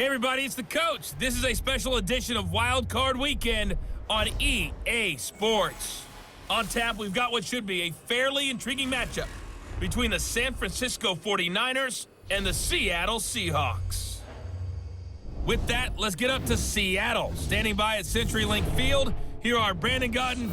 Hey everybody, it's the coach. This is a special edition of Wild Card Weekend on EA Sports. On tap, we've got what should be a fairly intriguing matchup between the San Francisco 49ers and the Seattle Seahawks. With that, let's get up to Seattle. Standing by at CenturyLink Field, here are Brandon Godden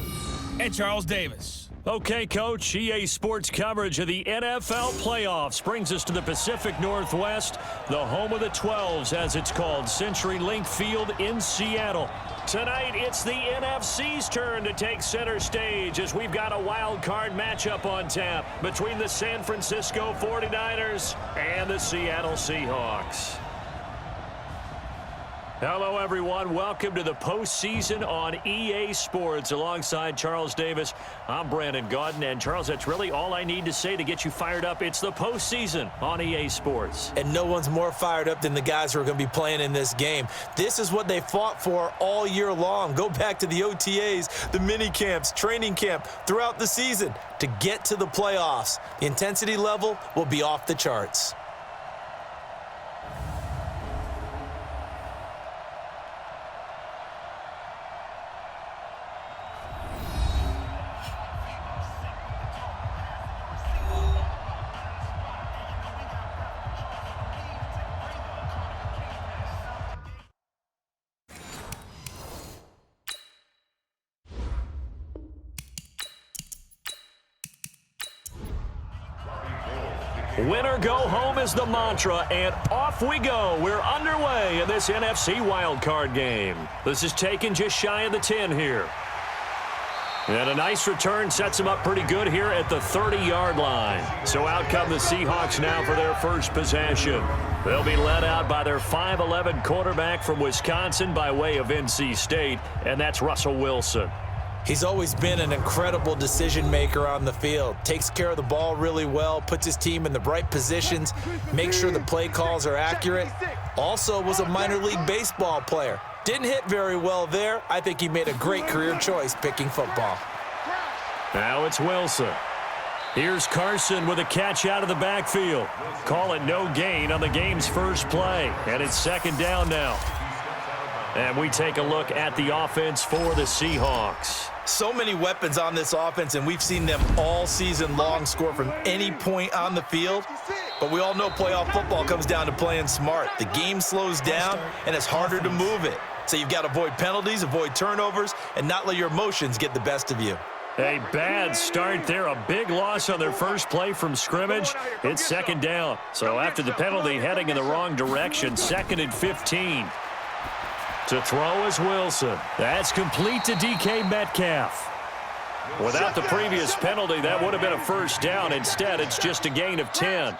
and Charles Davis. Okay, Coach, EA Sports coverage of the NFL playoffs brings us to the Pacific Northwest, the home of the 12s, as it's called, CenturyLink Field in Seattle. Tonight, it's the NFC's turn to take center stage as we've got a wild card matchup on tap between the San Francisco 49ers and the Seattle Seahawks. Hello, everyone. Welcome to the postseason on EA Sports. Alongside Charles Davis, I'm Brandon Godden. And, Charles, that's really all I need to say to get you fired up. It's the postseason on EA Sports. And no one's more fired up than the guys who are going to be playing in this game. This is what they fought for all year long. Go back to the OTAs, the mini camps, training camp, throughout the season to get to the playoffs. The intensity level will be off the charts. Winner go home is the mantra, and off we go. We're underway in this NFC wildcard game. This is taken just shy of the 10 here. And a nice return sets them up pretty good here at the 30-yard line. So out come the Seahawks now for their first possession. They'll be led out by their 5'11 quarterback from Wisconsin by way of NC State, and that's Russell Wilson. He's always been an incredible decision maker on the field. Takes care of the ball really well, puts his team in the right positions, makes sure the play calls are accurate. Also was a minor league baseball player. Didn't hit very well there. I think he made a great career choice picking football. Now it's Wilson. Here's Carson with a catch out of the backfield. Call it no gain on the game's first play, and it's second down now. And we take a look at the offense for the Seahawks. So many weapons on this offense, and we've seen them all season long score from any point on the field. But we all know playoff football comes down to playing smart. The game slows down, and it's harder to move it. So you've got to avoid penalties, avoid turnovers, and not let your emotions get the best of you. A bad start there. A big loss on their first play from scrimmage. It's second down. So after the penalty, heading in the wrong direction, 2nd and 15. To throw is Wilson. That's complete to DK Metcalf. Without the previous penalty, that would have been a first down. Instead, it's just a gain of 10.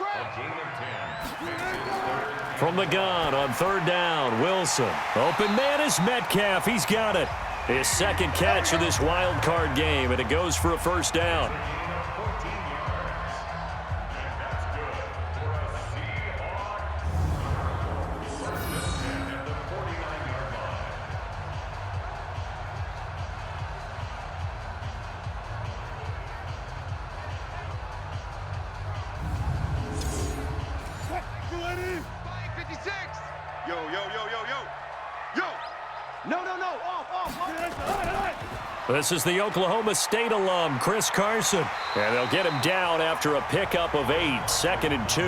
From the gun on third down, Wilson. Open man is Metcalf. He's got it. His second catch of this wild card game, and it goes for a first down. This is the Oklahoma State alum, Chris Carson. And they'll get him down after a pickup of 8, 2nd and 2.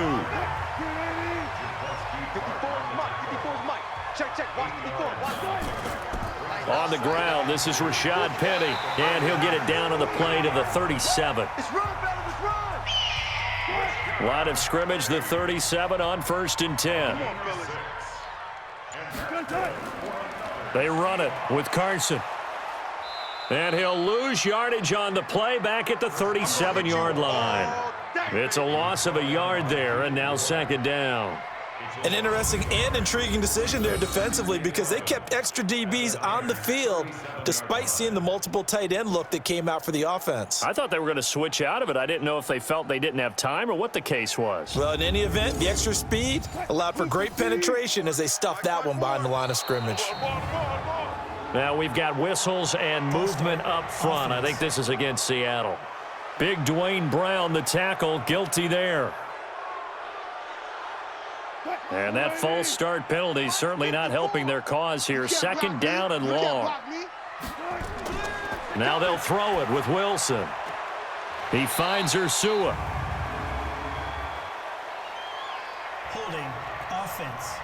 On the ground, this is Rashad Penny. And he'll get it down on the play to the 37. Line of scrimmage, the 37 on 1st and 10. They run it with Carson. And he'll lose yardage on the play back at the 37-yard line. It's a loss of a yard there, and now second down. An interesting and intriguing decision there defensively because they kept extra DBs on the field despite seeing the multiple tight end look that came out for the offense. I thought they were going to switch out of it. I didn't know if they felt they didn't have time or what the case was. Well, in any event, the extra speed allowed for great penetration as they stuffed that one behind the line of scrimmage. Now we've got whistles and movement up front. I think this is against Seattle. Big Dwayne Brown, the tackle, guilty there. And that false start penalty certainly not helping their cause here. Second down and long. Now they'll throw it with Wilson. He finds Ursua. Holding offense.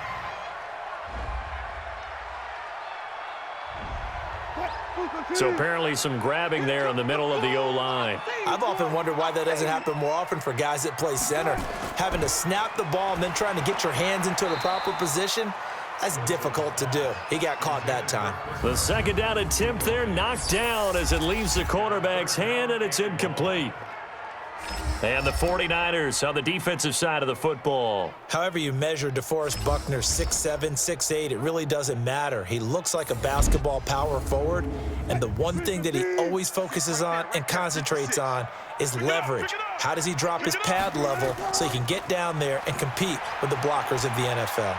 So apparently some grabbing there in the middle of the O-line. I've often wondered why that doesn't happen more often for guys that play center. Having to snap the ball and then trying to get your hands into the proper position, that's difficult to do. He got caught that time. The second down attempt there knocked down as it leaves the quarterback's hand, and it's incomplete. And the 49ers on the defensive side of the football. However you measure DeForest Buckner, 6'7", 6'8", it really doesn't matter. He looks like a basketball power forward, and the one thing that he always focuses on and concentrates on is leverage. How does he drop his pad level so he can get down there and compete with the blockers of the NFL?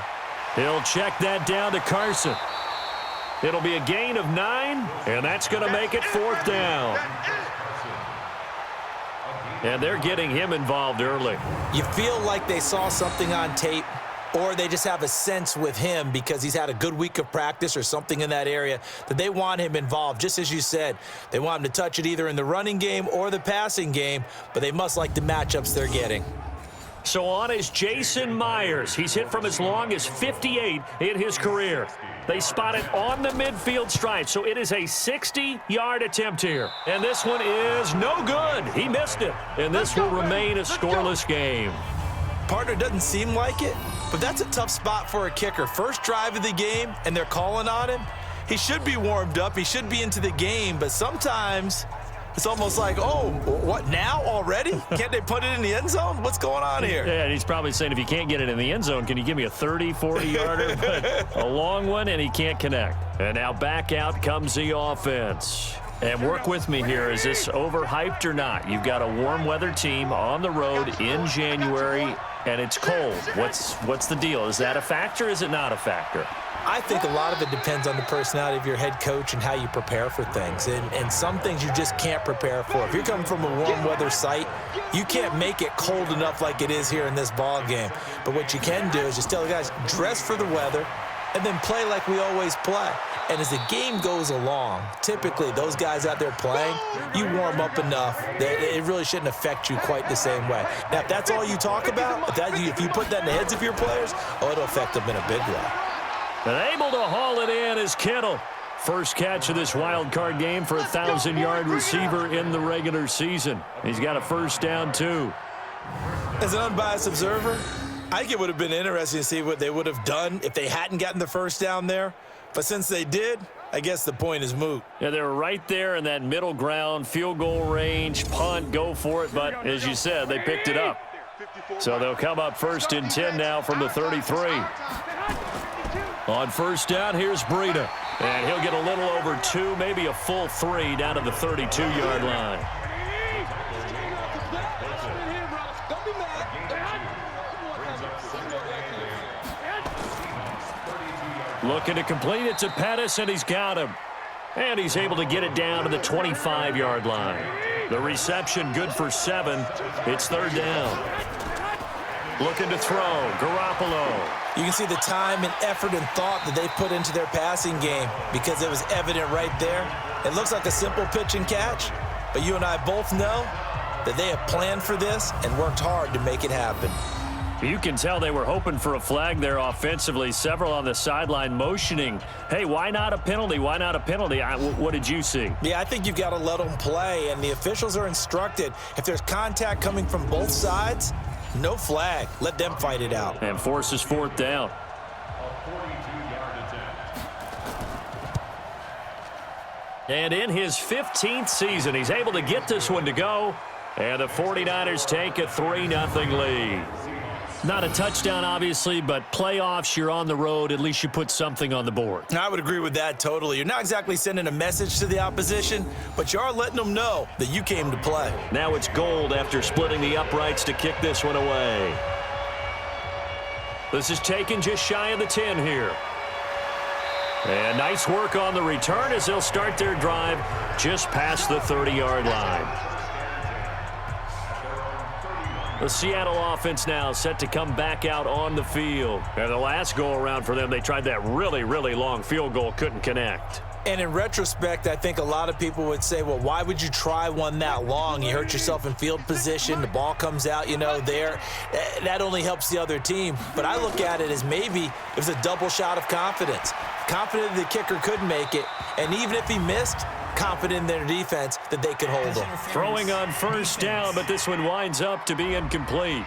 He'll check that down to Carson. It'll be a gain of 9, and that's going to make it 4th down. And they're getting him involved early. You feel like they saw something on tape, or they just have a sense with him because he's had a good week of practice or something in that area that they want him involved. Just as you said, they want him to touch it either in the running game or the passing game, but they must like the matchups they're getting. So on is Jason Myers. He's hit from as long as 58 in his career. They spot it on the midfield stripe, so it is a 60-yard attempt here. And this one is no good. He missed it. And this will remain a scoreless game. Partner doesn't seem like it, but that's a tough spot for a kicker. First drive of the game, and they're calling on him. He should be warmed up. He should be into the game, but sometimes it's almost like, oh, what, now already? Can't they put it in the end zone? What's going on here? Yeah, and he's probably saying, if you can't get it in the end zone, can you give me a 30, 40-yarder? But a long one, and he can't connect. And now back out comes the offense. And work with me here. Is this overhyped or not? You've got a warm weather team on the road in January, and it's cold. What's the deal? Is that a factor? Is it not a factor? I think a lot of it depends on the personality of your head coach and how you prepare for things. And some things you just can't prepare for. If you're coming from a warm weather site, you can't make it cold enough like it is here in this ball game. But what you can do is just tell the guys, dress for the weather and then play like we always play. And as the game goes along, typically those guys out there playing, you warm up enough that it really shouldn't affect you quite the same way. Now, if that's all you talk about, if you put that in the heads of your players, it'll affect them in a big way. And able to haul it in is Kittle. First catch of this wild card game for a 1,000-yard receiver in the regular season. He's got a first down, too. As an unbiased observer, I think it would have been interesting to see what they would have done if they hadn't gotten the first down there. But since they did, I guess the point is moot. Yeah, they were right there in that middle ground, field goal range, punt, go for it. But as you said, they picked it up. So they'll come up 1st and 10 now from the 33. On first down, here's Breida. And he'll get a little over 2, maybe a full 3 down to the 32-yard line. Looking to complete it to Pettis, and he's got him. And he's able to get it down to the 25-yard line. The reception good for 7. It's 3rd down. Looking to throw, Garoppolo. You can see the time and effort and thought that they put into their passing game because it was evident right there. It looks like a simple pitch and catch, but you and I both know that they have planned for this and worked hard to make it happen. You can tell they were hoping for a flag there offensively. Several on the sideline motioning, hey, why not a penalty? Why not a penalty? What did you see? Yeah, I think you've got to let them play, and the officials are instructed. If there's contact coming from both sides, no flag. Let them fight it out. And forces 4th down. And in his 15th season, he's able to get this one to go. And the 49ers take a 3-0 lead. Not a touchdown, obviously, but playoffs, you're on the road. At least you put something on the board. I would agree with that totally. You're not exactly sending a message to the opposition, but you are letting them know that you came to play. Now it's Gold after splitting the uprights to kick this one away. This is taken just shy of the 10 here. And nice work on the return as they'll start their drive just past the 30-yard line. The Seattle offense now set to come back out on the field. And the last go-around for them, they tried that really, really long field goal, couldn't connect. And in retrospect, I think a lot of people would say, well, why would you try one that long? You hurt yourself in field position. The ball comes out, there. That only helps the other team. But I look at it as maybe it was a double shot of confidence. Confident the kicker could make it. And even if he missed, confident in their defense that they could hold him. Throwing on first down, but this one winds up to be incomplete.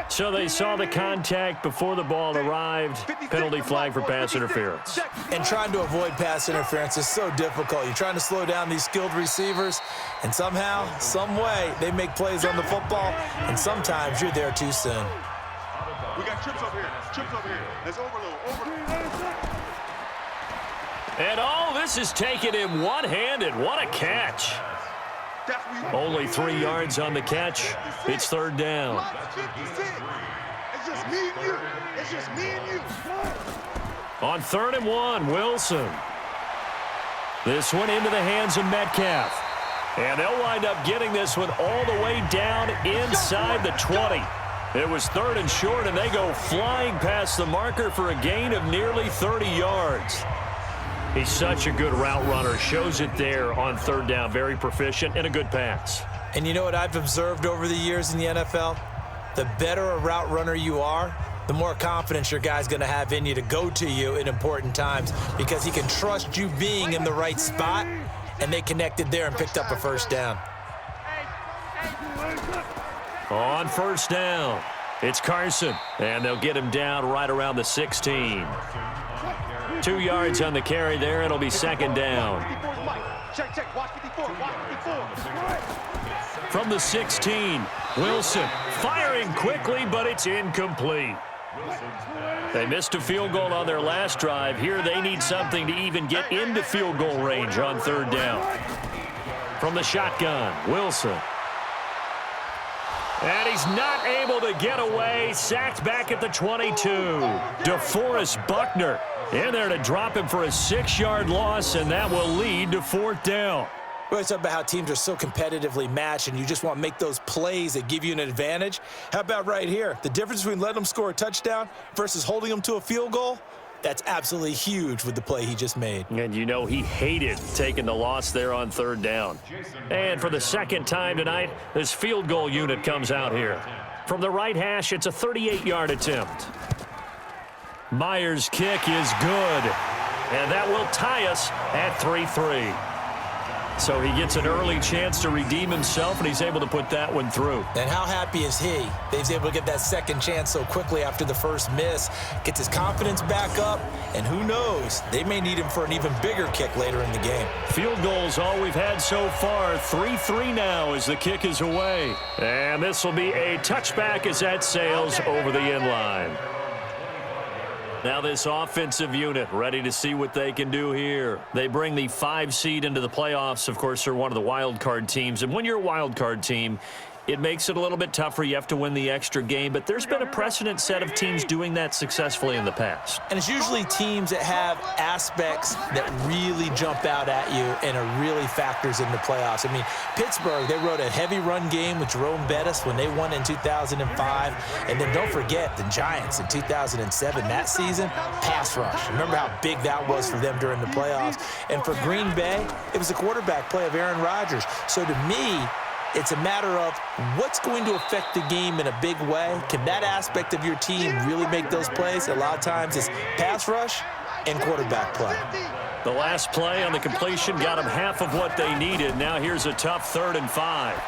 So they saw the contact before the ball arrived. Penalty flag for pass interference. And trying to avoid pass interference is so difficult. You're trying to slow down these skilled receivers, and somehow, some way, they make plays on the football, and sometimes you're there too soon. We got trips over here. Trips over here. Let's overload. And all this is taken in one-handed. What a catch. Only 3 yards on the catch. It's third down. It's just me and you. It's just me and you. On 3rd and 1, Wilson. This one into the hands of Metcalf. And they'll wind up getting this one all the way down inside the 20. It was 3rd and short, and they go flying past the marker for a gain of nearly 30 yards. He's such a good route runner. Shows it there on 3rd down. Very proficient and a good pass. And you know what I've observed over the years in the NFL? The better a route runner you are, the more confidence your guy's going to have in you to go to you in important times because he can trust you being in the right spot, and they connected there and picked up a first down. On first down, it's Carson, and they'll get him down right around the 16. 2 yards on the carry there. It'll be 2nd down. From the 16, Wilson firing quickly, but it's incomplete. They missed a field goal on their last drive. Here they need something to even get into field goal range on 3rd down. From the shotgun, Wilson. And he's not able to get away. Sacked back at the 22. DeForest Buckner in there to drop him for a 6-yard loss, and that will lead to 4th down. We always talk about how teams are so competitively matched, and you just want to make those plays that give you an advantage. How about right here? The difference between letting them score a touchdown versus holding them to a field goal? That's absolutely huge with the play he just made. And you know he hated taking the loss there on 3rd down. And for the 2nd time tonight, this field goal unit comes out here. From the right hash, it's a 38-yard attempt. Myers' kick is good. And that will tie us at 3-3. So he gets an early chance to redeem himself, and he's able to put that one through. And how happy is he that he's able to get that second chance so quickly after the first miss, gets his confidence back up, and who knows, they may need him for an even bigger kick later in the game. Field goals all we've had so far. 3-3 now as the kick is away. And this will be a touchback as that sails over the end line. Now this offensive unit ready to see what they can do here. They bring the 5 seed into the playoffs. Of course, they're one of the wild card teams. And when you're a wild card team, it makes it a little bit tougher. You have to win the extra game. But there's been a precedent set of teams doing that successfully in the past. And it's usually teams that have aspects that really jump out at you and are really factors in the playoffs. I mean, Pittsburgh, they rode a heavy run game with Jerome Bettis when they won in 2005. And then don't forget the Giants in 2007. That season, pass rush. Remember how big that was for them during the playoffs. And for Green Bay, it was the quarterback play of Aaron Rodgers. So to me, it's a matter of what's going to affect the game in a big way. Can that aspect of your team really make those plays? A lot of times it's pass rush and quarterback play. The last play on the completion got them half of what they needed. Now here's a tough 3rd and 5.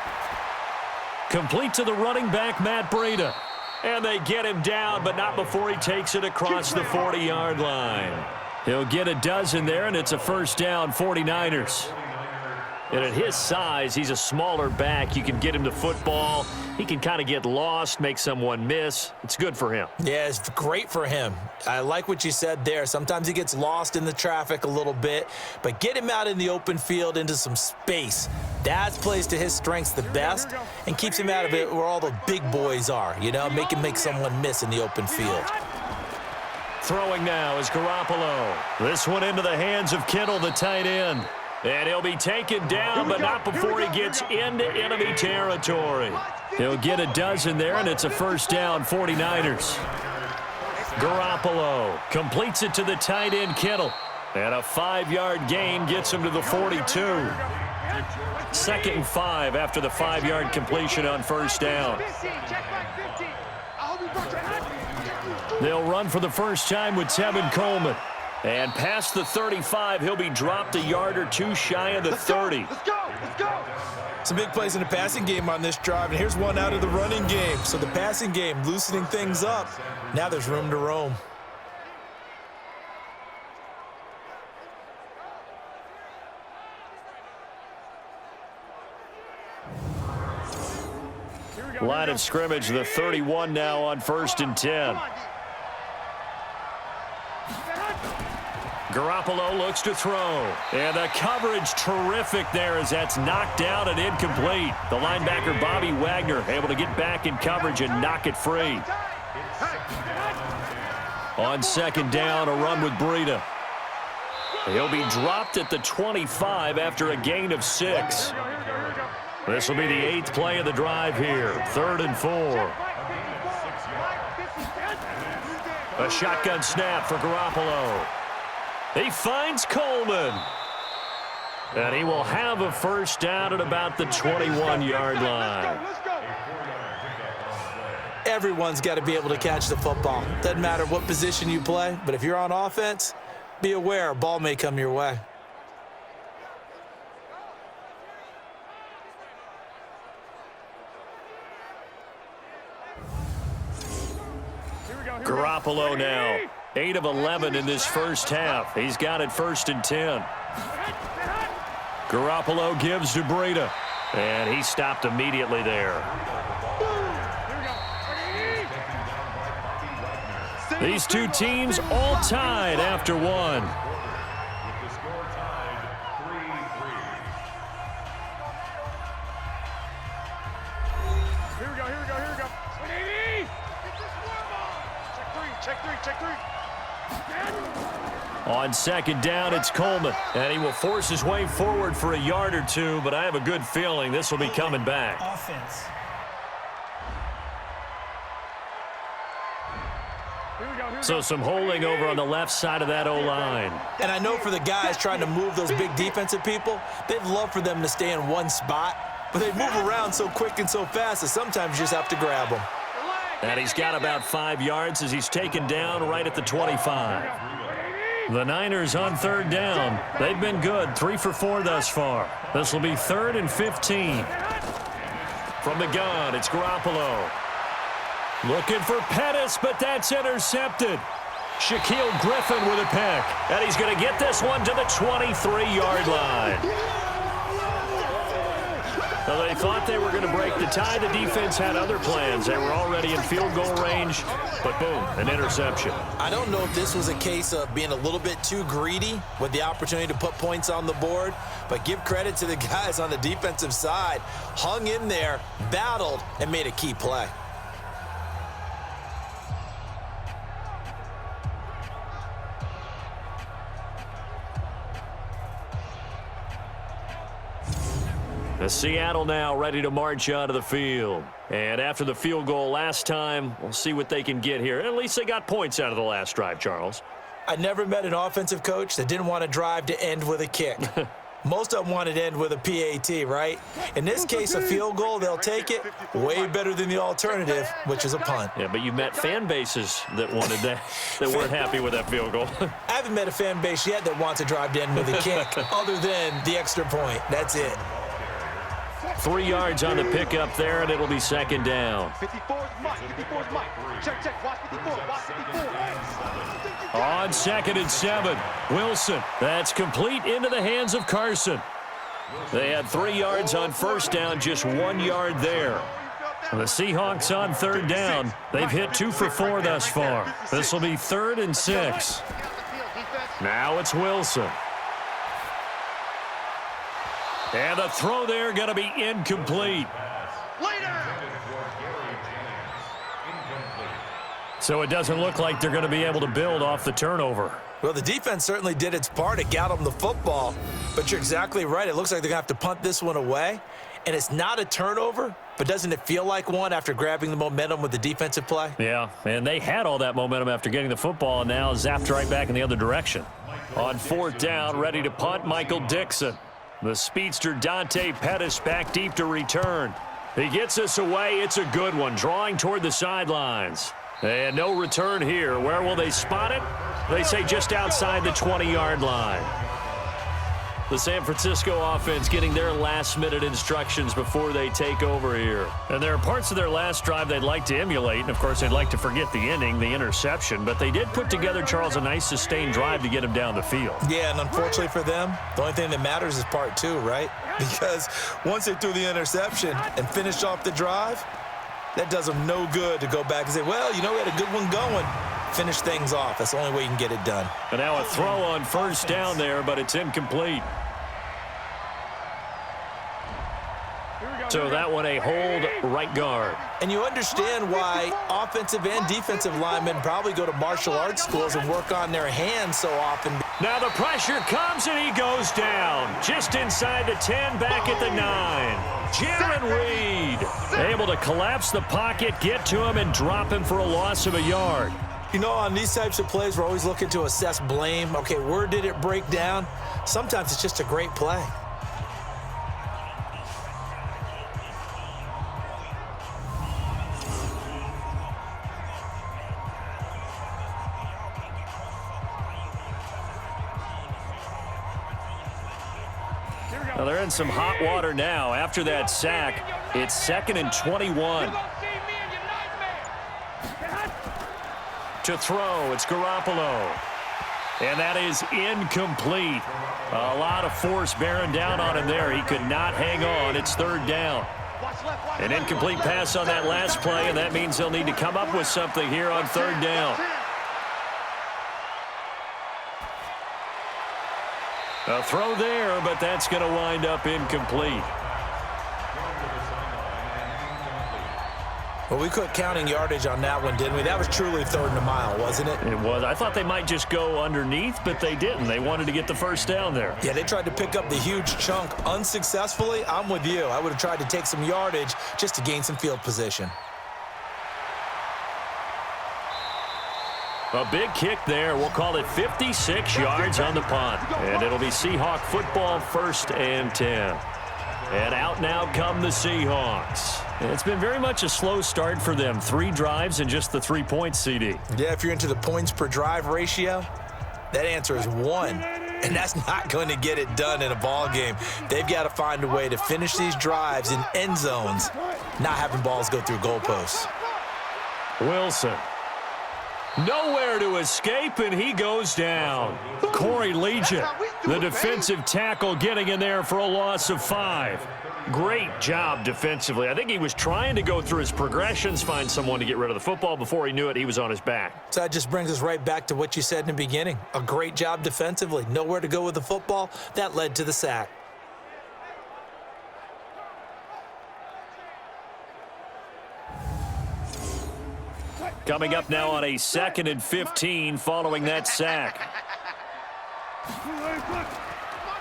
Complete to the running back, Matt Breida. And they get him down, but not before he takes it across the 40-yard line. He'll get a dozen there, and it's a first down, 49ers. And at his size, he's a smaller back. You can get him to football. He can kind of get lost, make someone miss. It's good for him. Yeah, it's great for him. I like what you said there. Sometimes he gets lost in the traffic a little bit, but get him out in the open field into some space. That plays to his strengths the best and keeps him out of it where all the big boys are, make him make someone miss in the open field. Throwing now is Garoppolo. This one into the hands of Kittle, the tight end. And he'll be taken down, but not before he gets into enemy territory. He'll get a dozen there, and it's a first down, 49ers. Garoppolo completes it to the tight end, Kittle. And a 5-yard gain gets him to the 42. 2nd and 5 after the 5-yard completion on first down. They'll run for the first time with Tevin Coleman. And past the 35, he'll be dropped a yard or two shy of the 30. Let's go. Some big plays in the passing game on this drive, and here's one out of the running game. So the passing game loosening things up. Now there's room to roam. Line of scrimmage, the 31 now on 1st and 10. Garoppolo looks to throw. And the coverage terrific there as that's knocked down and incomplete. The linebacker, Bobby Wagner, able to get back in coverage and knock it free. On 2nd down, a run with Breida. He'll be dropped at the 25 after a gain of 6. This will be the 8th play of the drive here. 3rd and 4. A shotgun snap for Garoppolo. He finds Coleman. And he will have a first down at about the 21-yard line. Everyone's got to be able to catch the football. Doesn't matter what position you play, but if you're on offense, be aware a ball may come your way. Garoppolo now, 8 of 11 in this first half. He's got it 1st and 10. Garoppolo gives to Breida, and he stopped immediately there. These two teams all tied after one. On 2nd down, it's Coleman, and he will force his way forward for a yard or two, but I have a good feeling this will be coming back. Offense. So some holding over on the left side of that O-line. And I know for the guys trying to move those big defensive people, they'd love for them to stay in one spot, but they move around so quick and so fast that sometimes you just have to grab them. And he's got about 5 yards as he's taken down right at the 25. The Niners on 3rd down. They've been good, 3 for 4 thus far. This will be 3rd and 15. From the gun, it's Garoppolo. Looking for Pettis, but that's intercepted. Shaquille Griffin with a pick. And he's going to get this one to the 23-yard line. Now, they thought they were going to break the tie. The defense had other plans. They were already in field goal range, but boom, an interception. I don't know if this was a case of being a little bit too greedy with the opportunity to put points on the board, but give credit to the guys on the defensive side. Hung in there, battled, and made a key play. Seattle now ready to march onto the field. And after the field goal last time, we'll see what they can get here. At least they got points out of the last drive, Charles. I never met an offensive coach that didn't want to drive to end with a kick. Most of them wanted to end with a PAT, right? In this case, a field goal, they'll take it. Way better than the alternative, which is a punt. Yeah, but you met fan bases that wanted that, that weren't happy with that field goal. I haven't met a fan base yet that wants to drive to end with a kick, other than the extra point. That's it. 3 yards on the pickup there, and it'll be 2nd down. 54's Mike. 54's Mike. Check. Watch 54. Watch 54. On 2nd and 7, Wilson. That's complete into the hands of Carson. They had 3 yards on 1st down, just 1 yard there. The Seahawks on 3rd down. They've hit 2 for 4 thus far. This will be 3rd and 6. Now it's Wilson. And the throw there going to be incomplete. So it doesn't look like they're going to be able to build off the turnover. Well, the defense certainly did its part. It got them the football. But you're exactly right. It looks like they're going to have to punt this one away. And it's not a turnover, but doesn't it feel like one after grabbing the momentum with the defensive play? Yeah, and they had all that momentum after getting the football and now zapped right back in the other direction. On 4th down, ready to punt, Michael Dixon. The speedster Dante Pettis back deep to return. He gets us away. It's a good one, drawing toward the sidelines. And no return here. Where will they spot it? They say just outside the 20-yard line. The San Francisco offense getting their last-minute instructions before they take over here. And there are parts of their last drive they'd like to emulate. And, of course, they'd like to forget the ending, the interception. But they did put together, Charles, a nice sustained drive to get him down the field. Yeah, and unfortunately for them, the only thing that matters is part 2, right? Because once they threw the interception and finished off the drive, that does them no good to go back and say, well, you know, we had a good one going. Finish things off. That's the only way you can get it done. And now a throw on 1st down there, but it's incomplete. So that one a hold right guard. And you understand why offensive and defensive linemen probably go to martial arts schools and work on their hands so often. Now the pressure comes and he goes down. Just inside the 10, back at the 9. Jaron Reed able to collapse the pocket, get to him, and drop him for a loss of a yard. You know, on these types of plays, we're always looking to assess blame. Okay, where did it break down? Sometimes it's just a great play. Well, they're in some hot water now. After that sack, it's 2nd and 21. To throw, it's Garoppolo. And that is incomplete. A lot of force bearing down on him there. He could not hang on. It's 3rd down. An incomplete pass on that last play, and that means they'll need to come up with something here on 3rd down. A throw there, but that's going to wind up incomplete. Well, we quit counting yardage on that one, didn't we? That was truly 3rd and a mile, wasn't it? It was. I thought they might just go underneath, but they didn't. They wanted to get the 1st down there. Yeah, they tried to pick up the huge chunk unsuccessfully. I'm with you. I would have tried to take some yardage just to gain some field position. A big kick there. We'll call it 56 yards on the punt. And it'll be Seahawk football, 1st and 10. And out now come the Seahawks. It's been very much a slow start for them. 3 drives and just the 3 points, CD. Yeah, if you're into the points per drive ratio, that answer is 1. And that's not going to get it done in a ball game. They've got to find a way to finish these drives in end zones, not having balls go through goalposts. Wilson. Nowhere to escape, and he goes down. Corey Legion, the defensive tackle, getting in there for a loss of 5. Great job defensively. I think he was trying to go through his progressions, find someone to get rid of the football. Before he knew it, he was on his back. So that just brings us right back to what you said in the beginning. A great job defensively. Nowhere to go with the football. That led to the sack. Coming up now on a 2nd and 15 following that sack.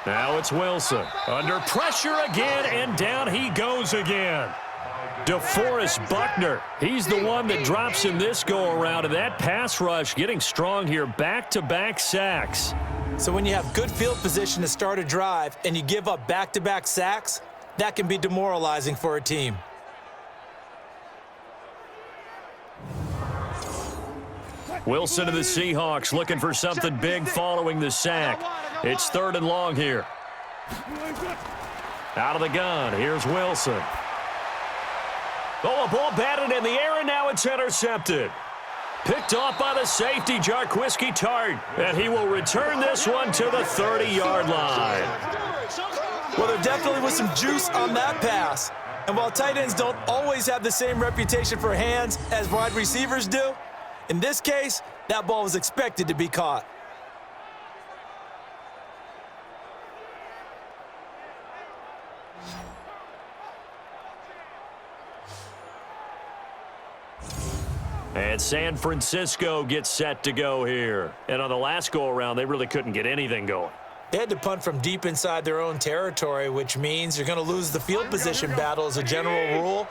Now it's Wilson. Under pressure again, and down he goes again. DeForest Buckner. He's the one that drops him this go-around, and that pass rush getting strong here. Back-to-back sacks. So when you have good field position to start a drive and you give up back-to-back sacks, that can be demoralizing for a team. Wilson of the Seahawks looking for something big following the sack. It's 3rd and long here. Out of the gun, here's Wilson. Oh, a ball batted in the air, and now it's intercepted. Picked off by the safety, Jarquiski Tart, and he will return this one to the 30-yard line. Well, there definitely was some juice on that pass. And while tight ends don't always have the same reputation for hands as wide receivers do, in this case, that ball was expected to be caught. And San Francisco gets set to go here. And on the last go-around, they really couldn't get anything going. They had to punt from deep inside their own territory, which means you're going to lose the field position battle as a general rule.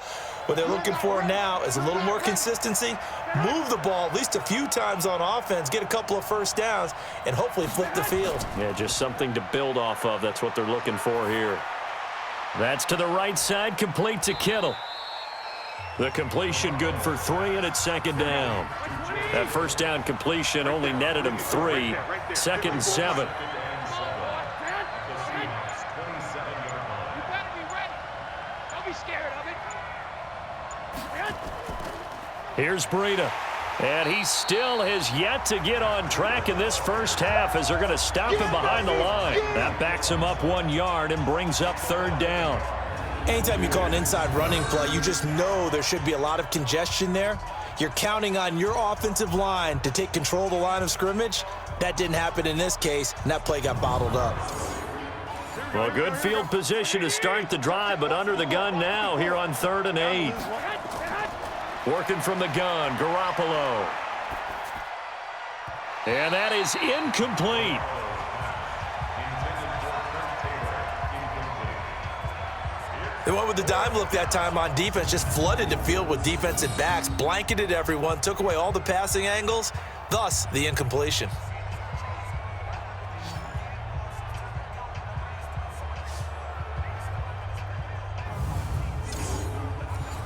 What they're looking for now is a little more consistency, move the ball at least a few times on offense, get a couple of first downs, and hopefully flip the field. Yeah, just something to build off of. That's what they're looking for here. That's to the right side, complete to Kittle. The completion good for 3, and it's second down. That first down completion only netted him 3. Second and 7. Here's Breida. And he still has yet to get on track in this first half as they're going to stop him behind the line. That backs him up 1 yard and brings up third down. Anytime you call an inside running play, you just know there should be a lot of congestion there. You're counting on your offensive line to take control of the line of scrimmage. That didn't happen in this case, and that play got bottled up. Well, good field position to start the drive, but under the gun now here on 3rd and 8. Working from the gun, Garoppolo. And that is incomplete. They went with the dime look that time on defense, just flooded the field with defensive backs, blanketed everyone, took away all the passing angles, thus the incompletion.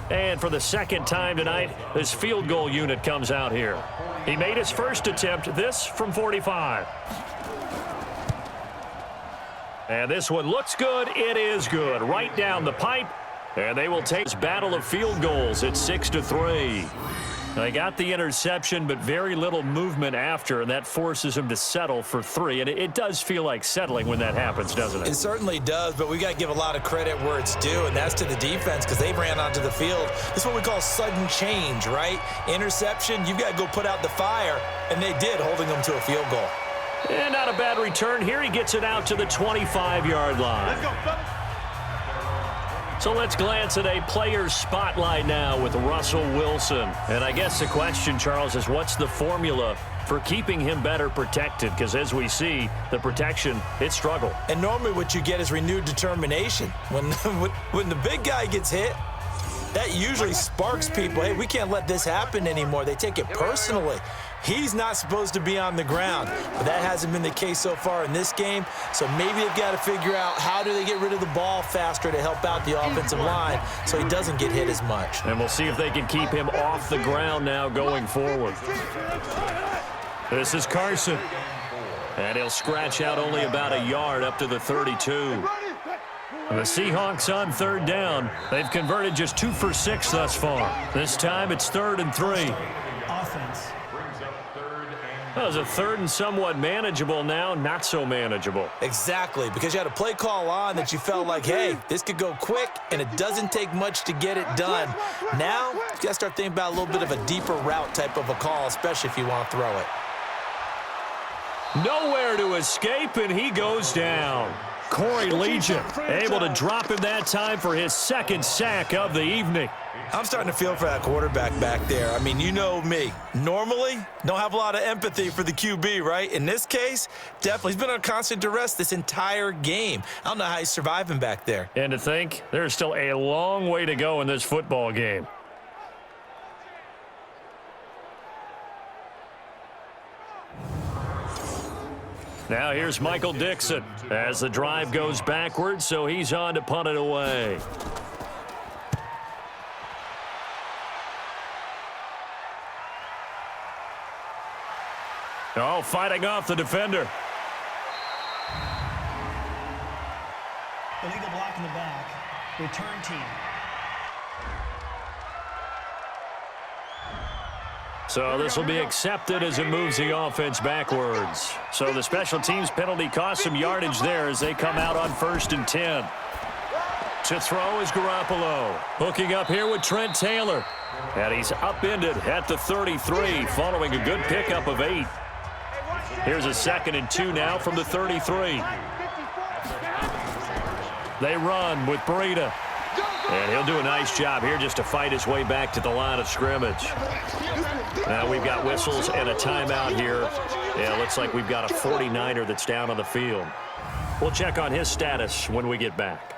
And for the second time tonight, this field goal unit comes out here. He made his first attempt, this from 45. And this one looks good. It is good. Right down the pipe. And they will take this battle of field goals at 6-3. They got the interception, but very little movement after, and that forces him to settle for 3. And it does feel like settling when that happens, doesn't it? It certainly does, but we got to give a lot of credit where it's due, and that's to the defense because they ran onto the field. This is what we call sudden change, right? Interception, you've got to go put out the fire, and they did, holding them to a field goal. And not a bad return here. He gets it out to the 25-yard line. Let's go, fellas. So let's glance at a player's spotlight now with Russell Wilson. And I guess the question, Charles, is what's the formula for keeping him better protected? Because as we see, the protection, it struggled. And normally what you get is renewed determination. When the big guy gets hit, that usually sparks people. Hey, we can't let this happen anymore. They take it personally. He's not supposed to be on the ground, but that hasn't been the case so far in this game. So maybe they've got to figure out how do they get rid of the ball faster to help out the offensive line so he doesn't get hit as much. And we'll see if they can keep him off the ground now going forward. This is Carson. And he'll scratch out only about a yard up to the 32. The Seahawks on 3rd down. They've converted just 2 for 6 thus far. This time it's 3rd and 3. Offense. That was a 3rd and somewhat manageable now, not so manageable. Exactly, because you had a play call on that you felt like, hey, this could go quick, and it doesn't take much to get it done. Now, you got to start thinking about a little bit of a deeper route type of a call, especially if you want to throw it. Nowhere to escape, and he goes down. Corey Legion able to drop him that time for his 2nd sack of the evening. I'm starting to feel for that quarterback back there. I mean, you know me. Normally, don't have a lot of empathy for the QB, right? In this case, definitely. He's been on constant duress this entire game. I don't know how he's surviving back there. And to think, there's still a long way to go in this football game. Now here's Michael Dixon as the drive goes backwards, so he's on to punt it away. Oh, fighting off the defender. Illegal block in the back. Return team. So this will be accepted as it moves the offense backwards. So the special teams penalty cost some yardage there as they come out on 1st and 10. To throw is Garoppolo. Hooking up here with Trent Taylor. And he's upended at the 33 following a good pickup of 8. Here's a 2nd and 2 now from the 33. They run with Breida. And he'll do a nice job here just to fight his way back to the line of scrimmage. Now we've got whistles and a timeout here. Yeah, looks like we've got a 49er that's down on the field. We'll check on his status when we get back.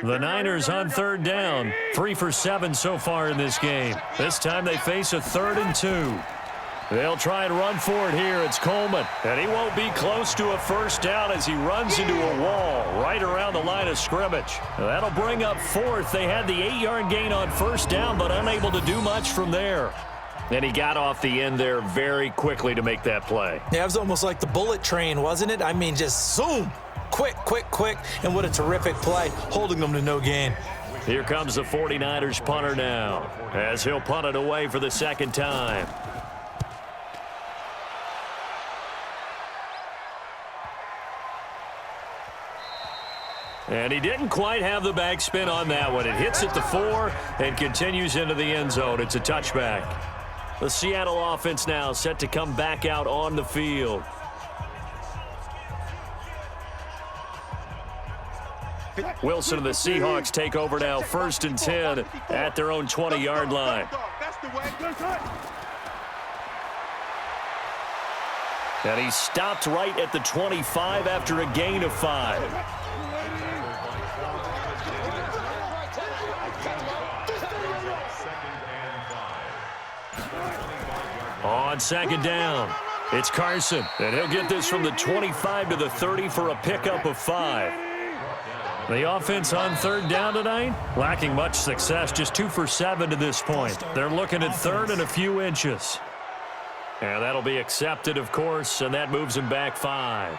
The Niners on third down. 3 for 7 so far in this game. This time they face a 3rd and 2. They'll try and run for it here. It's Coleman. And he won't be close to a first down as he runs into a wall right around the line of scrimmage. That'll bring up 4th. They had the 8-yard gain on first down, but unable to do much from there. And he got off the end there very quickly to make that play. Yeah, it was almost like the bullet train, wasn't it? I mean, just zoom. Quick, quick, quick. And what a terrific play, holding them to no gain. Here comes the 49ers punter now, as he'll punt it away for the second time. And he didn't quite have the backspin on that one. It hits at the 4 and continues into the end zone. It's a touchback. The Seattle offense now set to come back out on the field. Wilson and the Seahawks take over now, 1st and 10 at their own 20-yard line. And he stopped right at the 25 after a gain of 5. On second down, it's Carson, and he'll get this from the 25 to the 30 for a pickup of 5. The offense on third down tonight, lacking much success, just 2 for 7 to this point. They're looking at 3rd and a few inches. And that'll be accepted, of course, and that moves him back 5.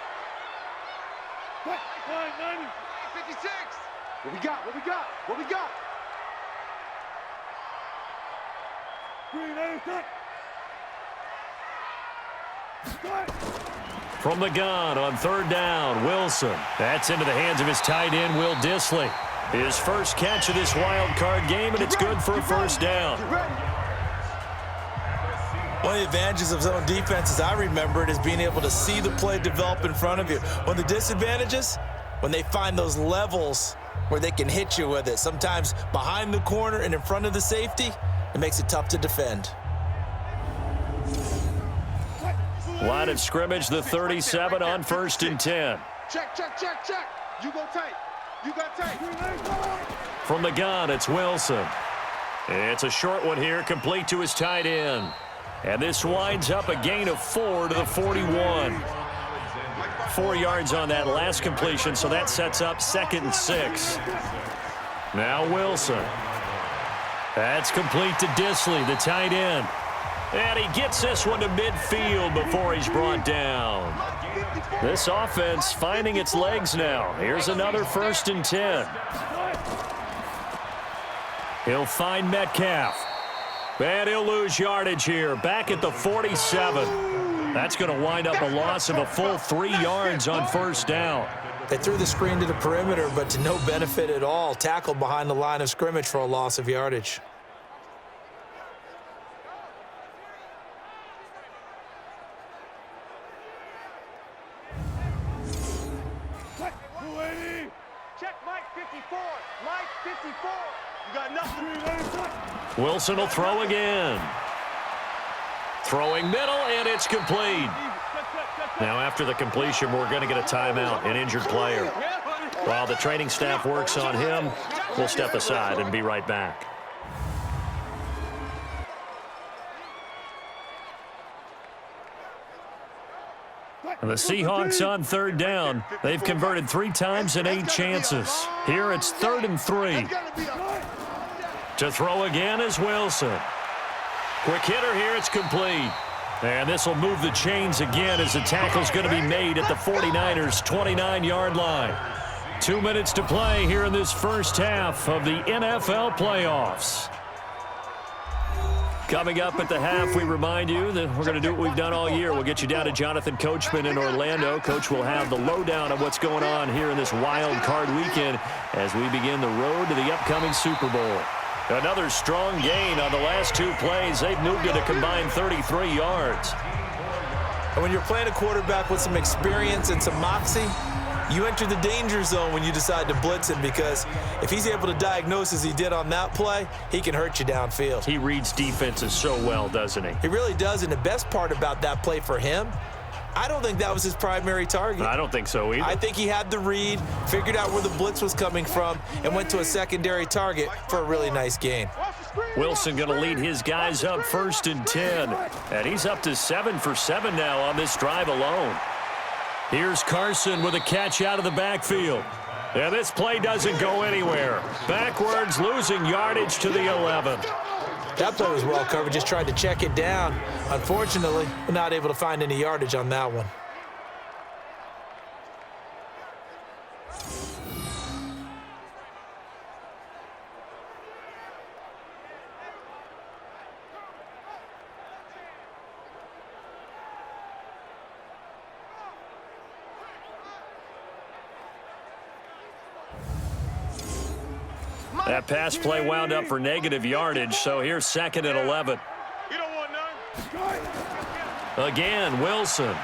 What we got? What we got? What we got? From the gun on third down, Wilson. That's into the hands of his tight end, Will Dissly. His first catch of this wild card game, and it's good for a first down. One of the advantages of zone defense, as I remember it, is being able to see the play develop in front of you. One of the disadvantages, when they find those levels where they can hit you with it, sometimes behind the corner and in front of the safety, it makes it tough to defend. Line of scrimmage, the 37 on 1st and 10. Check, check, check, check. You go tight. You got tight. From the gun, it's Wilson. It's a short one here, complete to his tight end. And this winds up a gain of 4 to the 41. 4 yards on that last completion, so that sets up 2nd and 6. Now Wilson. That's complete to Dissly, the tight end. And he gets this one to midfield before he's brought down. This offense finding its legs now. Here's another 1st and 10. He'll find Metcalf. And he'll lose yardage here, back at the 47. That's going to wind up a loss of a full 3 yards on first down. They threw the screen to the perimeter, but to no benefit at all. Tackled behind the line of scrimmage for a loss of yardage. Check Mike 54. Mike 54. You got nothing. Wilson will throw again. Throwing middle, and it's complete. Now after the completion, we're going to get a timeout, an injured player. While the training staff works on him, we'll step aside and be right back. And the Seahawks on third down. They've converted 3 times in 8 chances. Here it's 3rd and 3. To throw again is Wilson. Quick hitter here, it's complete. And this will move the chains again as the tackle's going to be made at the 49ers' 29-yard line. 2 minutes to play here in this first half of the NFL playoffs. Coming up at the half, we remind you that we're going to do what we've done all year. We'll get you down to Jonathan Coachman in Orlando. Coach will have the lowdown of what's going on here in this wild card weekend as we begin the road to the upcoming Super Bowl. Another strong gain on the last 2 plays. They've moved it a combined 33 yards. And when you're playing a quarterback with some experience and some moxie, you enter the danger zone when you decide to blitz him, because if he's able to diagnose as he did on that play, he can hurt you downfield. He reads defenses so well, doesn't he? He really does, and the best part about that play for him, I don't think that was his primary target. I don't think so either. I think he had the read, figured out where the blitz was coming from, and went to a secondary target for a really nice gain. Wilson going to lead his guys up 1st and 10. And he's up to 7 for 7 now on this drive alone. Here's Carson with a catch out of the backfield. And this play doesn't go anywhere. Backwards, losing yardage to the 11. That play was well covered, just tried to check it down. Unfortunately, we're not able to find any yardage on that one. That pass play wound up for negative yardage, so here's 2nd and 11. You don't want none. Again, Wilson.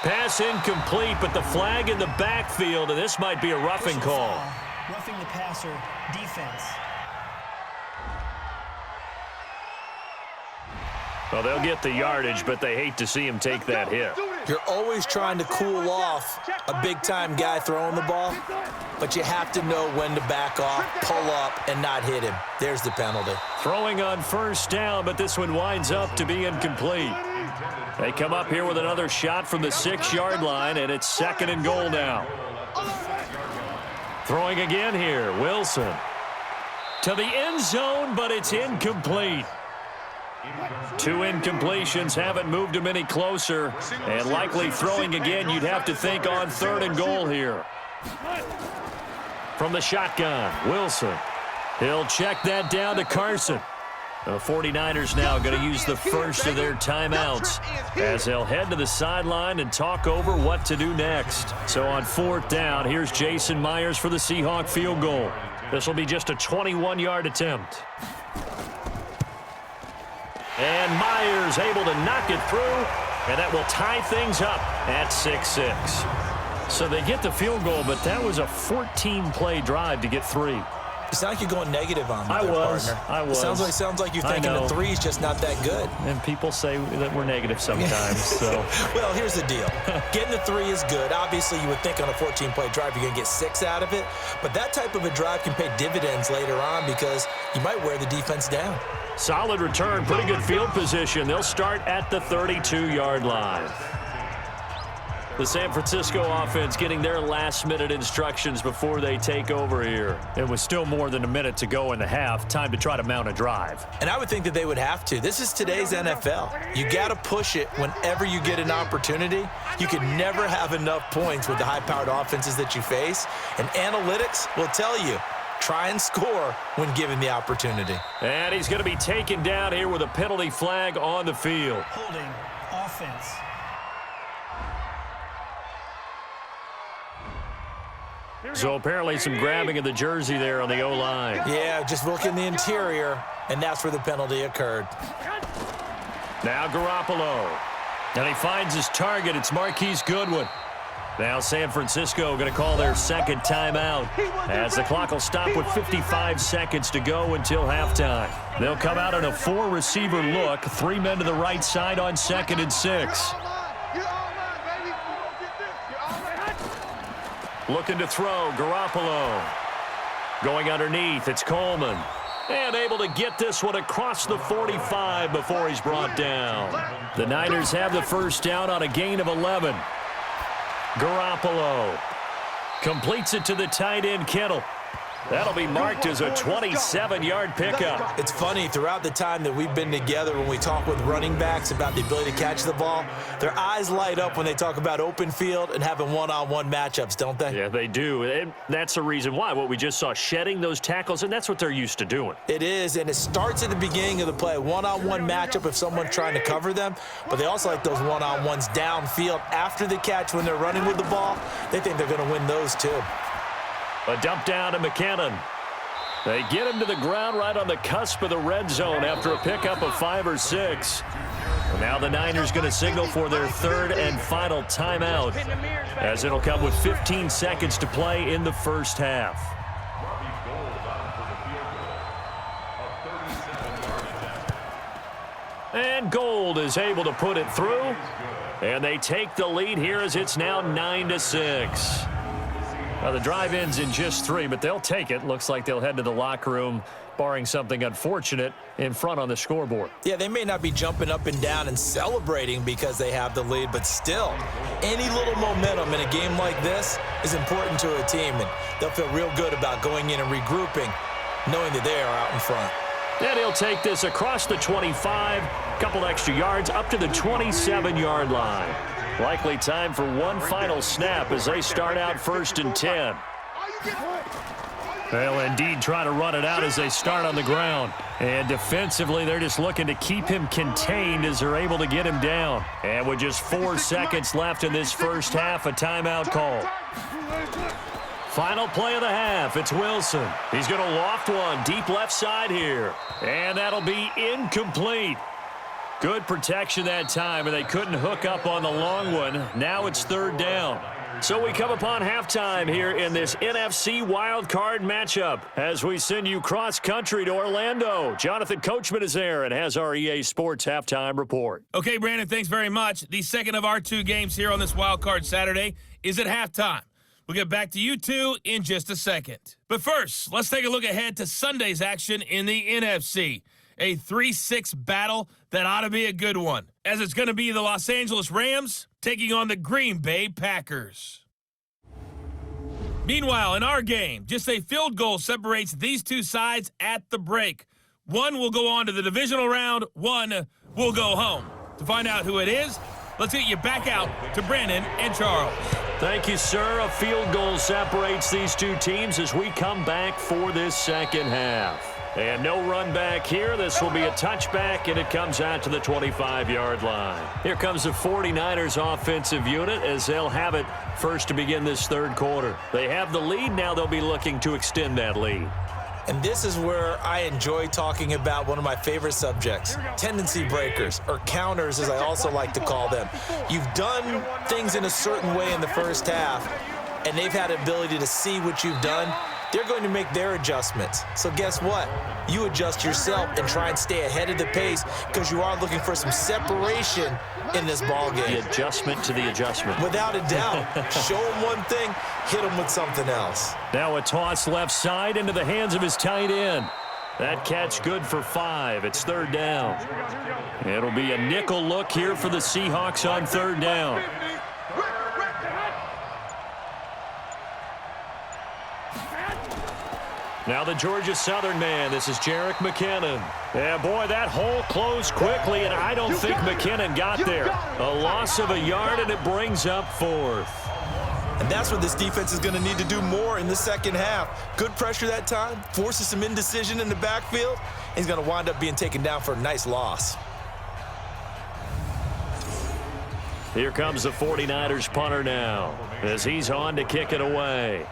Pass incomplete, but the flag in the backfield, and this might be a roughing call. Roughing the passer, defense. Well, they'll get the yardage, but they hate to see him take that hit. You're always trying to cool off a big-time guy throwing the ball, but you have to know when to back off, pull up, and not hit him. There's the penalty. Throwing on 1st down, but this one winds up to be incomplete. They come up here with another shot from the 6-yard line, and it's 2nd and goal now. Throwing again here, Wilson. To the end zone, but it's incomplete. 2 incompletions haven't moved him any closer, and likely throwing again, you'd have to think on 3rd and goal here. From the shotgun, Wilson. He'll check that down to Carson. The 49ers now going to use the first of their timeouts as they'll head to the sideline and talk over what to do next. So on 4th down, here's Jason Myers for the Seahawk field goal. This will be just a 21-yard attempt. And Myers able to knock it through, and that will tie things up at 6-6. So they get the field goal, but that was a 14-play drive to get 3. It's not like you're going negative on me, partner. I was. It sounds like you're thinking the 3's just not that good. And people say that we're negative sometimes. So. Well, here's the deal. Getting the 3 is good. Obviously, you would think on a 14-play drive you're going to get 6 out of it. But that type of a drive can pay dividends later on because you might wear the defense down. Solid return, pretty good field position. They'll start at the 32-yard line. The San Francisco offense getting their last-minute instructions before they take over here. It was still more than a minute to go in the half. Time to try to mount a drive. And I would think that they would have to. This is today's NFL. You got to push it whenever you get an opportunity. You can never have enough points with the high-powered offenses that you face. And analytics will tell you, try and score when given the opportunity. And he's going to be taken down here with a penalty flag on the field. Holding offense. So apparently some grabbing of the jersey there on the O-line. Yeah, just look in the interior, and that's where the penalty occurred. Now Garoppolo. And he finds his target. It's Marquise Goodwin. Now San Francisco going to call their 2nd timeout as the clock will stop with 55 seconds to go until halftime. They'll come out in a 4-receiver look. 3 men to the right side on 2nd and 6. Looking to throw, Garoppolo. Going underneath, it's Coleman. And able to get this one across the 45 before he's brought down. The Niners have the 1st down on a gain of 11. Garoppolo completes it to the tight end, Kittle. That'll be marked as a 27-yard pickup. It's funny, throughout the time that we've been together, when we talk with running backs about the ability to catch the ball, their eyes light up when they talk about open field and having one-on-one matchups, don't they? Yeah, they do. And that's the reason why. What we just saw, shedding those tackles, and that's what they're used to doing. It is, and it starts at the beginning of the play. One-on-one matchup if someone's trying to cover them, but they also like those one-on-ones downfield after the catch when they're running with the ball. They think they're going to win those too. A dump down to McKinnon. They get him to the ground right on the cusp of the red zone after a pickup of 5 or 6. Well, now the Niners going to signal for their third and final timeout, as it'll come with 15 seconds to play in the first half. And Gold is able to put it through. And they take the lead here as it's now 9-6. Well, the drive ends in just 3, but they'll take it. Looks like they'll head to the locker room, barring something unfortunate, in front on the scoreboard. Yeah, they may not be jumping up and down and celebrating because they have the lead, but still, any little momentum in a game like this is important to a team, and they'll feel real good about going in and regrouping, knowing that they are out in front. And he'll take this across the 25, couple extra yards up to the 27-yard line. Likely time for one final snap as they start out 1st and 10. They'll indeed try to run it out as they start on the ground. And defensively, they're just looking to keep him contained as they're able to get him down. And with just 4 seconds left in this first half, a timeout call. Final play of the half, it's Wilson. He's going to loft one deep left side here. And that'll be incomplete. Good protection that time, and they couldn't hook up on the long one. Now it's 3rd down. So we come upon halftime here in this NFC wildcard matchup as we send you cross-country to Orlando. Jonathan Coachman is there and has our EA Sports halftime report. Okay, Brandon, thanks very much. The second of our 2 games here on this wildcard Saturday is at halftime. We'll get back to you two in just a second. But first, let's take a look ahead to Sunday's action in the NFC. A 3-6 battle that ought to be a good one, as it's going to be the Los Angeles Rams taking on the Green Bay Packers. Meanwhile, in our game, just a field goal separates these two sides at the break. One will go on to the divisional round, one will go home. To find out who it is, let's get you back out to Brandon and Charles. Thank you, sir. A field goal separates these two teams as we come back for this second half. And no run back here. This will be a touchback, and it comes out to the 25-yard line. Here comes the 49ers offensive unit as they'll have it first to begin this third quarter. They have the lead. Now they'll be looking to extend that lead. And this is where I enjoy talking about one of my favorite subjects, tendency breakers, or counters as I also like to call them. You've done things in a certain way in the first half, and they've had the ability to see what you've done. They're going to make their adjustments. So guess what? You adjust yourself and try and stay ahead of the pace because you are looking for some separation in this ball game. The adjustment to the adjustment. Without a doubt. Show them one thing, hit them with something else. Now a toss left side into the hands of his tight end. That catch good for 5. It's 3rd down. It'll be a nickel look here for the Seahawks on 3rd down. Now the Georgia Southern man. This is Jerick McKinnon. Yeah, boy, that hole closed quickly, and I don't think McKinnon got there. A loss of a yard, and it brings up 4th. And that's what this defense is going to need to do more in the second half. Good pressure that time, forces some indecision in the backfield. He's going to wind up being taken down for a nice loss. Here comes the 49ers punter now as he's on to kick it away.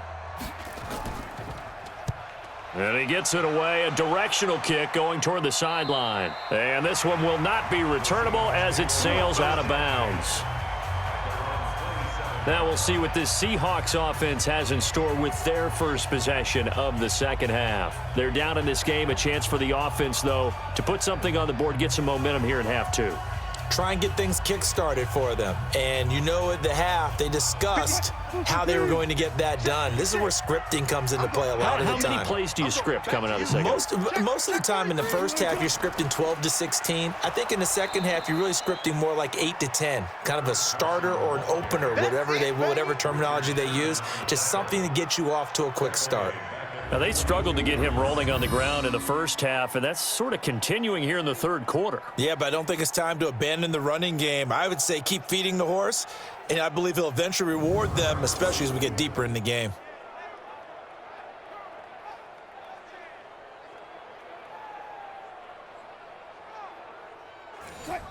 And he gets it away, a directional kick going toward the sideline. And this one will not be returnable as it sails out of bounds. Now we'll see what this Seahawks offense has in store with their first possession of the second half. They're down in this game, a chance for the offense, though, to put something on the board, get some momentum here in half 2. Try and get things kick-started for them. And you know at the half, they discussed how they were going to get that done. This is where scripting comes into play a lot of the time. How many plays do you script coming out of the second half? Most of the time in the first half, you're scripting 12 to 16. I think in the second half, you're really scripting more like 8 to 10. Kind of a starter or an opener, whatever terminology they use. Just something to get you off to a quick start. Now, they struggled to get him rolling on the ground in the first half, and that's sort of continuing here in the third quarter. Yeah, but I don't think it's time to abandon the running game. I would say keep feeding the horse, and I believe he'll eventually reward them, especially as we get deeper in the game. Mike's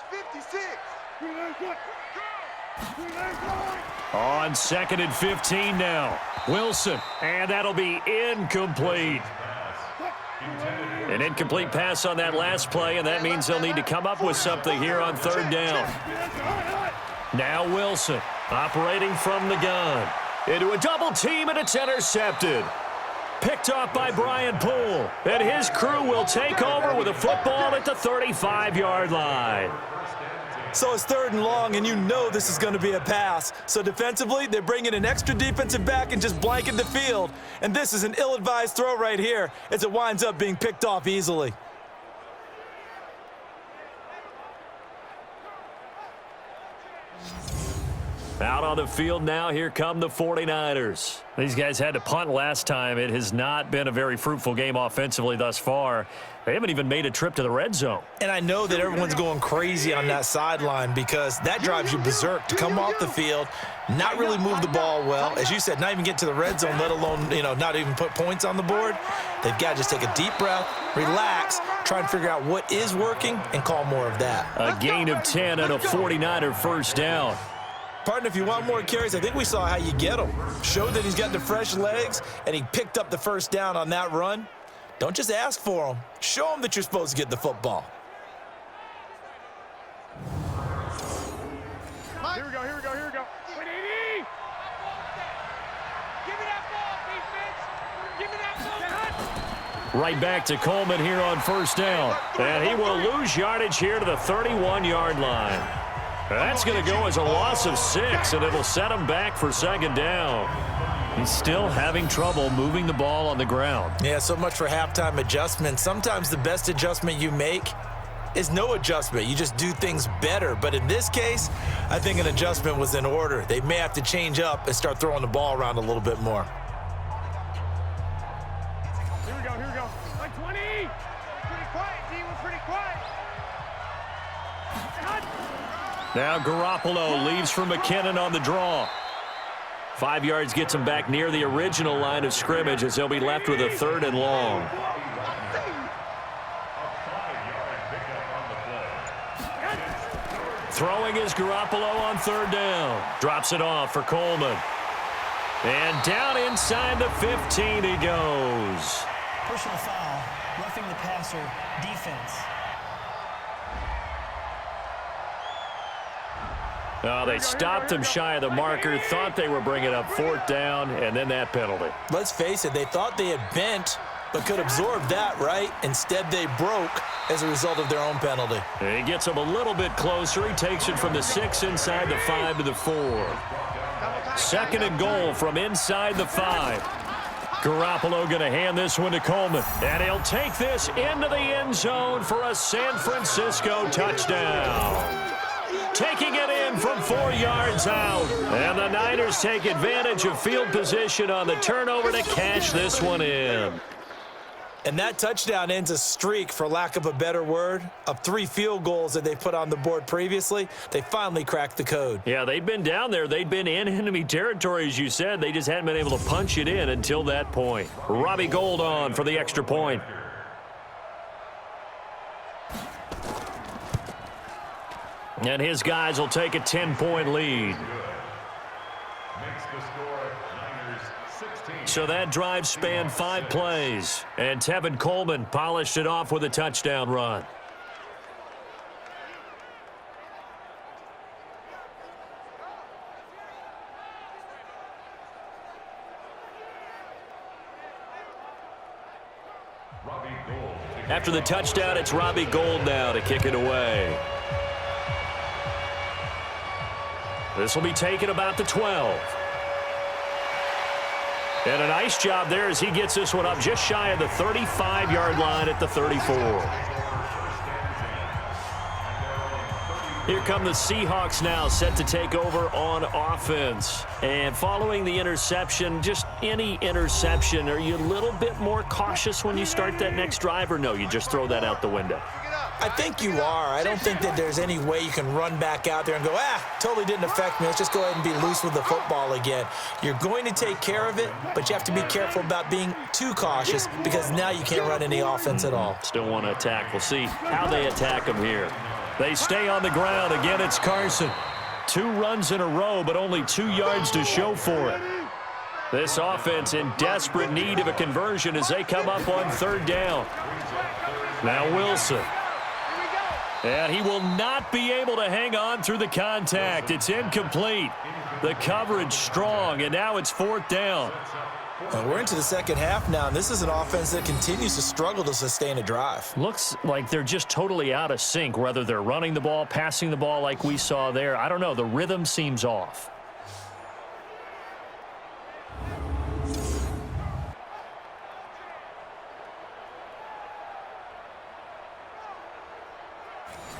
56. On 2nd and 15 now. Wilson, and that'll be incomplete. An incomplete pass on that last play, and that means they'll need to come up with something here on third down. Now Wilson operating from the gun. Into a double team, and it's intercepted. Picked off by Brian Poole, and his crew will take over with a football at the 35-yard line. So it's third and long, and you know this is going to be a pass. So defensively, they're bringing an extra defensive back and just blanket the field. And this is an ill-advised throw right here as it winds up being picked off easily. Out on the field now, here come the 49ers. These guys had to punt last time. It has not been a very fruitful game offensively thus far. They haven't even made a trip to the red zone. And I know that everyone's going crazy on that sideline because that drives you berserk to come off the field, not really move the ball well. As you said, not even get to the red zone, let alone, not even put points on the board. They've got to just take a deep breath, relax, try and figure out what is working, and call more of that. A gain of 10 and a 49er first down. Partner, if you want more carries, I think we saw how you get him. Showed that he's got the fresh legs, and he picked up the first down on that run. Don't just ask for him. Show him that you're supposed to get the football. Here we go, here we go, here we go. Give me that ball, defense. Give me that ball. Right back to Coleman here on first down. And he will lose yardage here to the 31-yard line. That's going to go as a loss of 6, and it'll set him back for second down. He's still having trouble moving the ball on the ground. Yeah, so much for halftime adjustment. Sometimes the best adjustment you make is no adjustment. You just do things better. But in this case, I think an adjustment was in order. They may have to change up and start throwing the ball around a little bit more. Here we go, here we go. Like 20. Pretty quiet, team. We're pretty quiet. Now Garoppolo leaves for McKinnon on the draw. 5 yards gets him back near the original line of scrimmage as they'll be left with a third and long. Throwing is Garoppolo on third down. Drops it off for Coleman. And down inside the 15 he goes. Personal foul, roughing the passer, defense. Oh, they stopped him shy of the marker, thought they were bringing up fourth down, and then that penalty. Let's face it, they thought they had bent, but could absorb that, right? Instead, they broke as a result of their own penalty. And he gets him a little bit closer. He takes it from the 6 inside the 5 to the 4. Second and goal from inside the 5. Garoppolo going to hand this one to Coleman. And he'll take this into the end zone for a San Francisco touchdown. Taking it in from 4 yards out. And the Niners take advantage of field position on the turnover to cash this one in. And that touchdown ends a streak, for lack of a better word, of 3 field goals that they put on the board previously. They finally cracked the code. Yeah, they'd been down there. They'd been in enemy territory, as you said. They just hadn't been able to punch it in until that point. Robbie Gould on for the extra point. And his guys will take a 10-point lead. So that drive spanned 5 plays. And Tevin Coleman polished it off with a touchdown run. After the touchdown, it's Robbie Gould now to kick it away. This will be taken about the 12. And a nice job there as he gets this one up just shy of the 35-yard line at the 34. Here come the Seahawks now, set to take over on offense. And following the interception, just any interception, are you a little bit more cautious when you start that next drive, or no, you just throw that out the window? I think you are. I don't think that there's any way you can run back out there and go, totally didn't affect me. Let's just go ahead and be loose with the football again. You're going to take care of it, but you have to be careful about being too cautious because now you can't run any offense at all. Still want to attack. We'll see how they attack him here. They stay on the ground. Again, it's Carson. 2 runs in a row, but only 2 yards to show for it. This offense in desperate need of a conversion as they come up on 3rd down. Now Wilson. And he will not be able to hang on through the contact. It's incomplete. The coverage strong, and now it's 4th down. We're into the second half now, and this is an offense that continues to struggle to sustain a drive. Looks like they're just totally out of sync, whether they're running the ball, passing the ball like we saw there. I don't know. The rhythm seems off.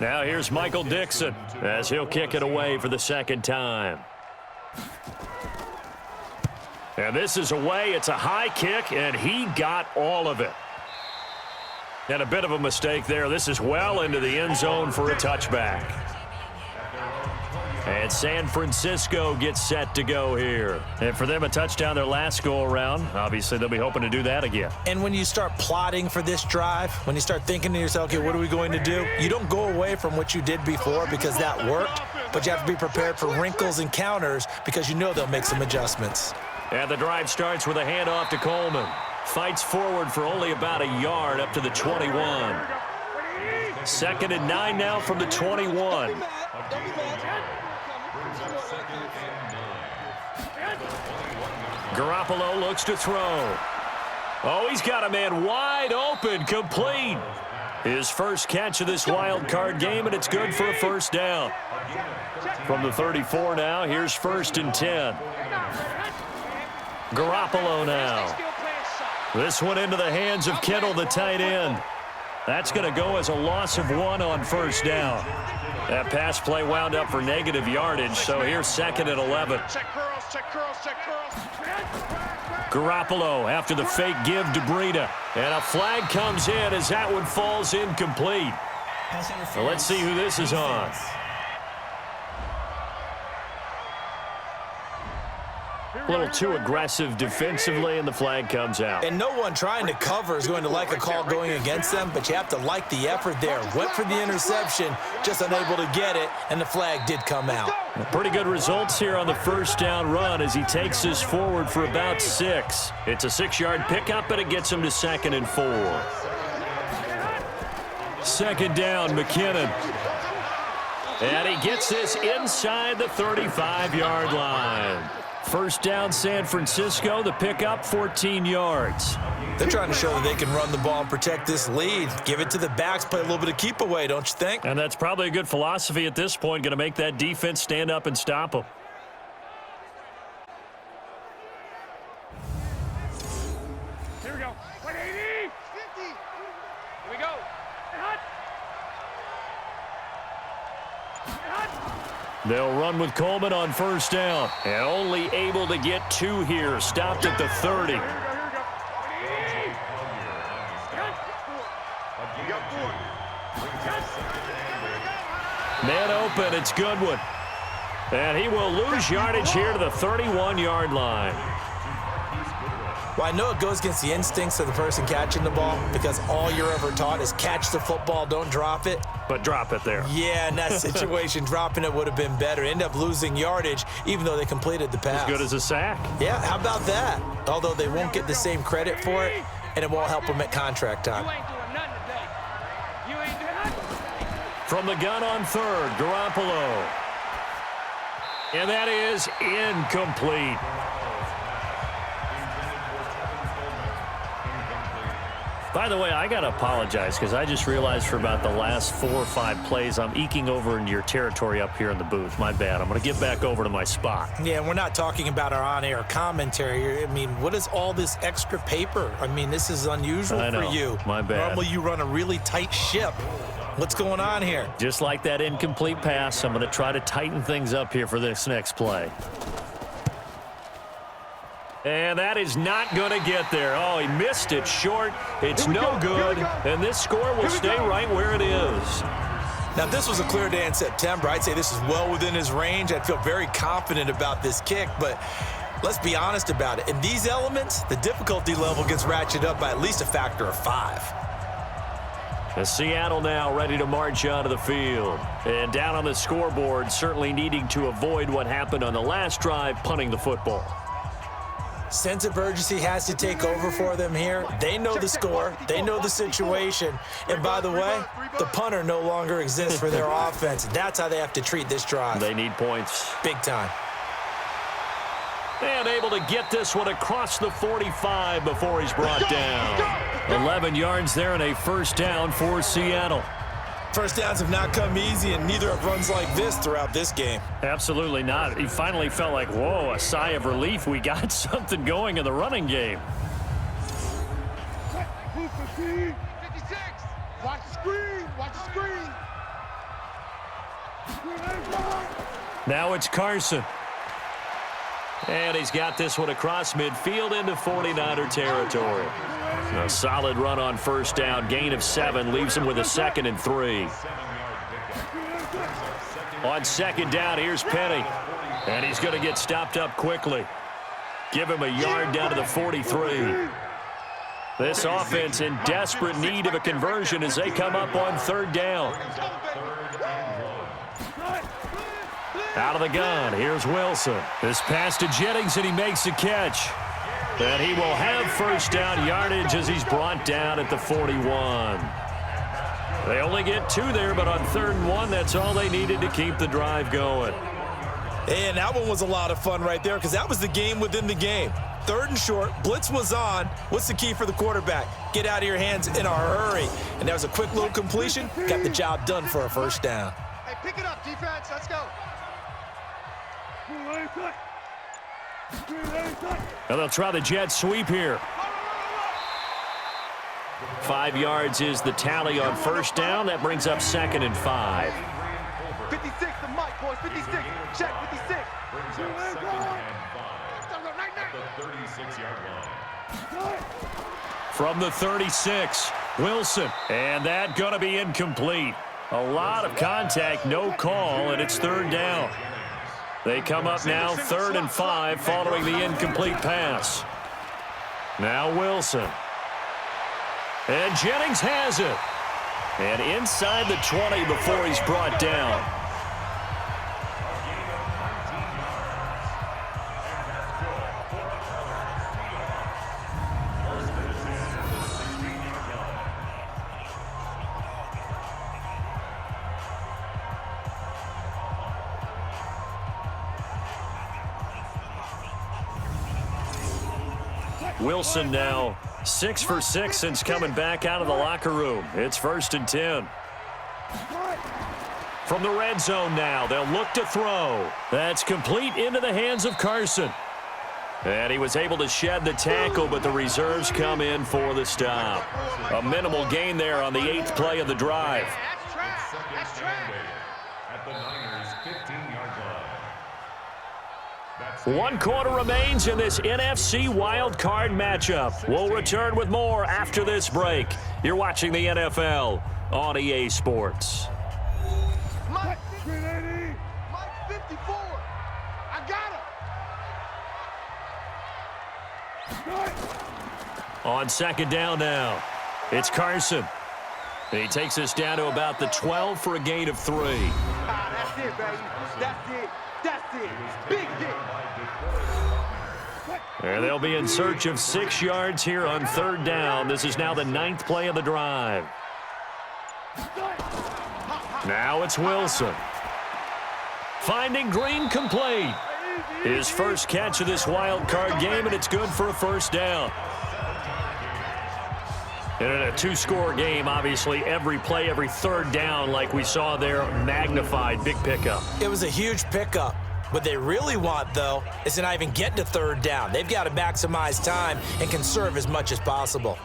Now here's Michael Dixon as he'll kick it away for the 2nd time. And this is away. It's a high kick, and he got all of it. And a bit of a mistake there. This is well into the end zone for a touchback. And San Francisco gets set to go here. And for them, a touchdown their last go-around. Obviously, they'll be hoping to do that again. And when you start plotting for this drive, when you start thinking to yourself, okay, what are we going to do? You don't go away from what you did before because that worked, but you have to be prepared for wrinkles and counters because you know they'll make some adjustments. And the drive starts with a handoff to Coleman. Fights forward for only about a yard up to the 21. 2nd and 9 now from the 21. Garoppolo looks to throw. Oh, he's got a man wide open, complete. His first catch of this wild card game, and it's good for a 1st down. From the 34 now, here's 1st and 10. Garoppolo now. This one into the hands of Kittle, the tight end. That's going to go as a loss of 1 on 1st down. That pass play wound up for negative yardage, so here's 2nd and 11. Garoppolo after the fake give to Breida. And a flag comes in as that one falls incomplete. So let's see who this is on. A little too aggressive defensively, and the flag comes out. And no one trying to cover is going to like a call going against them, but you have to like the effort there. Went for the interception, just unable to get it, and the flag did come out. Pretty good results here on the 1st down run as he takes this forward for about 6. It's a 6-yard pickup, and it gets him to 2nd and 4. 2nd down, McKinnon. And he gets this inside the 35-yard line. 1st down, San Francisco. The pickup, 14 yards. They're trying to show that they can run the ball and protect this lead. Give it to the backs, play a little bit of keep away, don't you think? And that's probably a good philosophy at this point, going to make that defense stand up and stop them. Here we go. 180. 50. Here we go. They'll run with Coleman on 1st down. And only able to get 2 here. Stopped at the 30. Man open. It's Goodwin. And he will lose yardage here to the 31-yard line. Well, I know it goes against the instincts of the person catching the ball because all you're ever taught is catch the football, don't drop it. But drop it there. Yeah, in that situation, dropping it would have been better. End up losing yardage even though they completed the pass. As good as a sack. Yeah, how about that? Although they won't get the same credit for it, and it won't help them at contract time. You ain't doing nothing today. You ain't doing nothing. From the gun on 3rd, Garoppolo. And that is incomplete. By the way, I got to apologize because I just realized for about the last 4 or 5 plays, I'm eking over into your territory up here in the booth. My bad. I'm going to get back over to my spot. Yeah, we're not talking about our on-air commentary. I mean, what is all this extra paper? I mean, this is unusual for you. My bad. Normally you run a really tight ship. What's going on here? Just like that incomplete pass, I'm going to try to tighten things up here for this next play. And that is not going to get there. Oh, he missed it short. It's no good. And this score will stay right where it is. Now, if this was a clear day in September, I'd say this is well within his range. I'd feel very confident about this kick, but let's be honest about it. In these elements, the difficulty level gets ratcheted up by at least a factor of 5. As Seattle now ready to march onto the field. And down on the scoreboard, certainly needing to avoid what happened on the last drive, punting the football. Sense of urgency has to take over for them here. They know the score. They know the situation. And by the way, the punter no longer exists for their offense. That's how they have to treat this drive. They need points. Big time. And able to get this one across the 45 before he's brought down. 11 yards there and a first down for Seattle. First downs have not come easy, and neither have runs like this throughout this game. Absolutely not. He finally felt like, whoa, a sigh of relief. We got something going in the running game. 56. Watch the screen. Watch the screen. Now it's Carson. And he's got this one across midfield into 49er territory. A solid run on first down. Gain of 7 leaves him with a 2nd and 3. On second down, here's Penny. And he's going to get stopped up quickly. Give him a yard down to the 43. This offense in desperate need of a conversion as they come up on third down. Out of the gun, here's Wilson. This pass to Jennings, and he makes the catch. And he will have first down yardage as he's brought down at the 41. They only get 2 there, but on 3rd and 1, that's all they needed to keep the drive going. And that one was a lot of fun right there because that was the game within the game. 3rd and short, blitz was on. What's the key for the quarterback? Get out of your hands in a hurry. And that was a quick little completion. Got the job done for a first down. Hey, pick it up, defense. Let's go. And they'll try the jet sweep here. 5 yards is the tally on first down. That brings up 2nd and 5. 56, the mic, boys. 56. Check, 56. Brings up 2nd and 5 at the 36-yard line. From the 36, Wilson. And that going to be incomplete. A lot of contact, no call, and it's 3rd down. They come up now 3rd and 5 following the incomplete pass. Now Wilson. And Jennings has it. And inside the 20 before he's brought down. Wilson now 6 for 6 since coming back out of the locker room. It's 1st and 10. From the red zone now, they'll look to throw. That's complete into the hands of Carson. And he was able to shed the tackle, but the reserves come in for the stop. A minimal gain there on the 8th play of the drive. That's track. That's track. At the Niners' 15-yard line. 1 quarter remains in this NFC wild card matchup. We'll return with more after this break. You're watching the NFL on EA Sports. Mike 380. Mike 54. I got him. On second down now, it's Carson. He takes us down to about the 12 for a gain of 3. That's it, baby. That's it. That's it. Big hit. And they'll be in search of 6 yards here on 3rd down. This is now the 9th play of the drive. Now it's Wilson. Finding Green complete. His first catch of this wild card game, and it's good for a first down. And in a 2-score game, obviously, every play, every 3rd down, like we saw there, magnified, big pickup. It was a huge pickup. What they really want, though, is to not even get to 3rd down. They've got to maximize time and conserve as much as possible.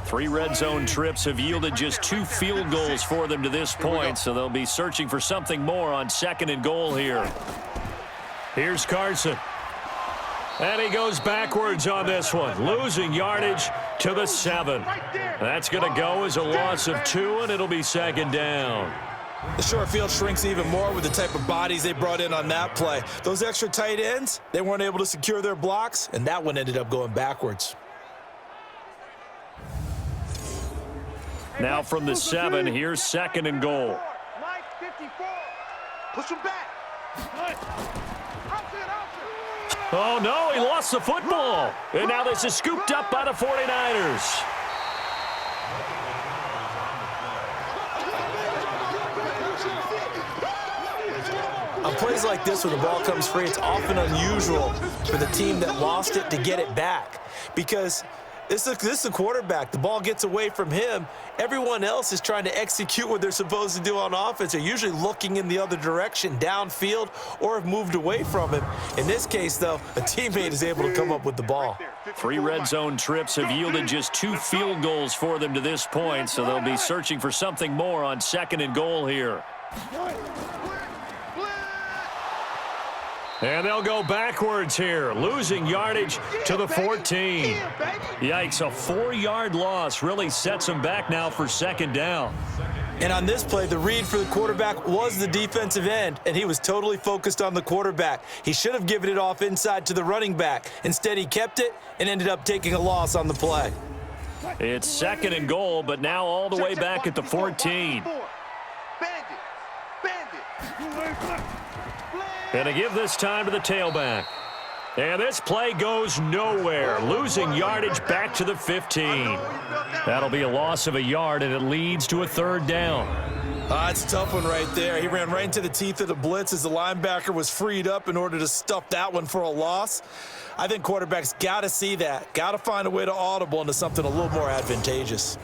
Three red zone trips have yielded just 2 field goals for them to this point, so they'll be searching for something more on 2nd and goal here. Here's Carson. And he goes backwards on this one, losing yardage to the 7. That's going to go as a loss of 2, and it'll be 2nd down. The short field shrinks even more with the type of bodies they brought in on that play. Those extra tight ends, they weren't able to secure their blocks, and that one ended up going backwards. Now from the 7, here's 2nd and goal. Mike 54. Push him back. Oh, no, he lost the football. And now this is scooped up by the 49ers. On plays like this, when the ball comes free, it's often unusual for the team that lost it to get it back. Because this is a quarterback. The ball gets away from him. Everyone else is trying to execute what they're supposed to do on offense. They're usually looking in the other direction, downfield, or have moved away from him. In this case, though, a teammate is able to come up with the ball. 3 red zone trips have yielded just 2 field goals for them to this point, so they'll be searching for something more on 2nd and goal here. And they'll go backwards here, losing yardage to the 14. Yikes, a 4-yard loss really sets them back now for 2nd down. And on this play, the read for the quarterback was the defensive end, and he was totally focused on the quarterback. He should have given it off inside to the running back. Instead, he kept it and ended up taking a loss on the play. It's 2nd and goal, but now all the way back at the 14. And to give this time to the tailback. And this play goes nowhere, losing yardage back to the 15. That'll be a loss of a yard, and it leads to a 3rd down. It's a tough one right there. He ran right into the teeth of the blitz as the linebacker was freed up in order to stuff that one for a loss. I think quarterbacks got to see that, got to find a way to audible into something a little more advantageous.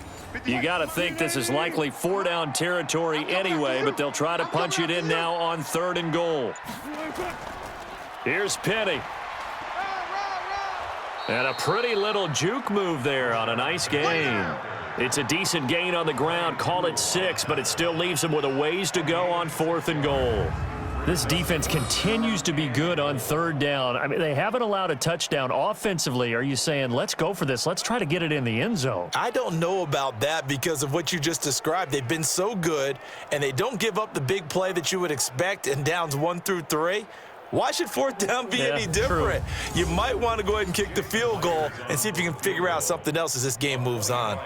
You got to think this is likely 4-down territory anyway, but they'll try to punch it in now on 3rd and goal. Here's Penny. And a pretty little juke move there on a nice gain. It's a decent gain on the ground. Call it 6, but it still leaves them with a ways to go on 4th and goal. This defense continues to be good on 3rd down. I mean, they haven't allowed a touchdown offensively. Are you saying, let's go for this? Let's try to get it in the end zone. I don't know about that because of what you just described. They've been so good, and they don't give up the big play that you would expect in downs 1 through 3. Why should 4th down be any different? True. You might want to go ahead and kick the field goal and see if you can figure out something else as this game moves on.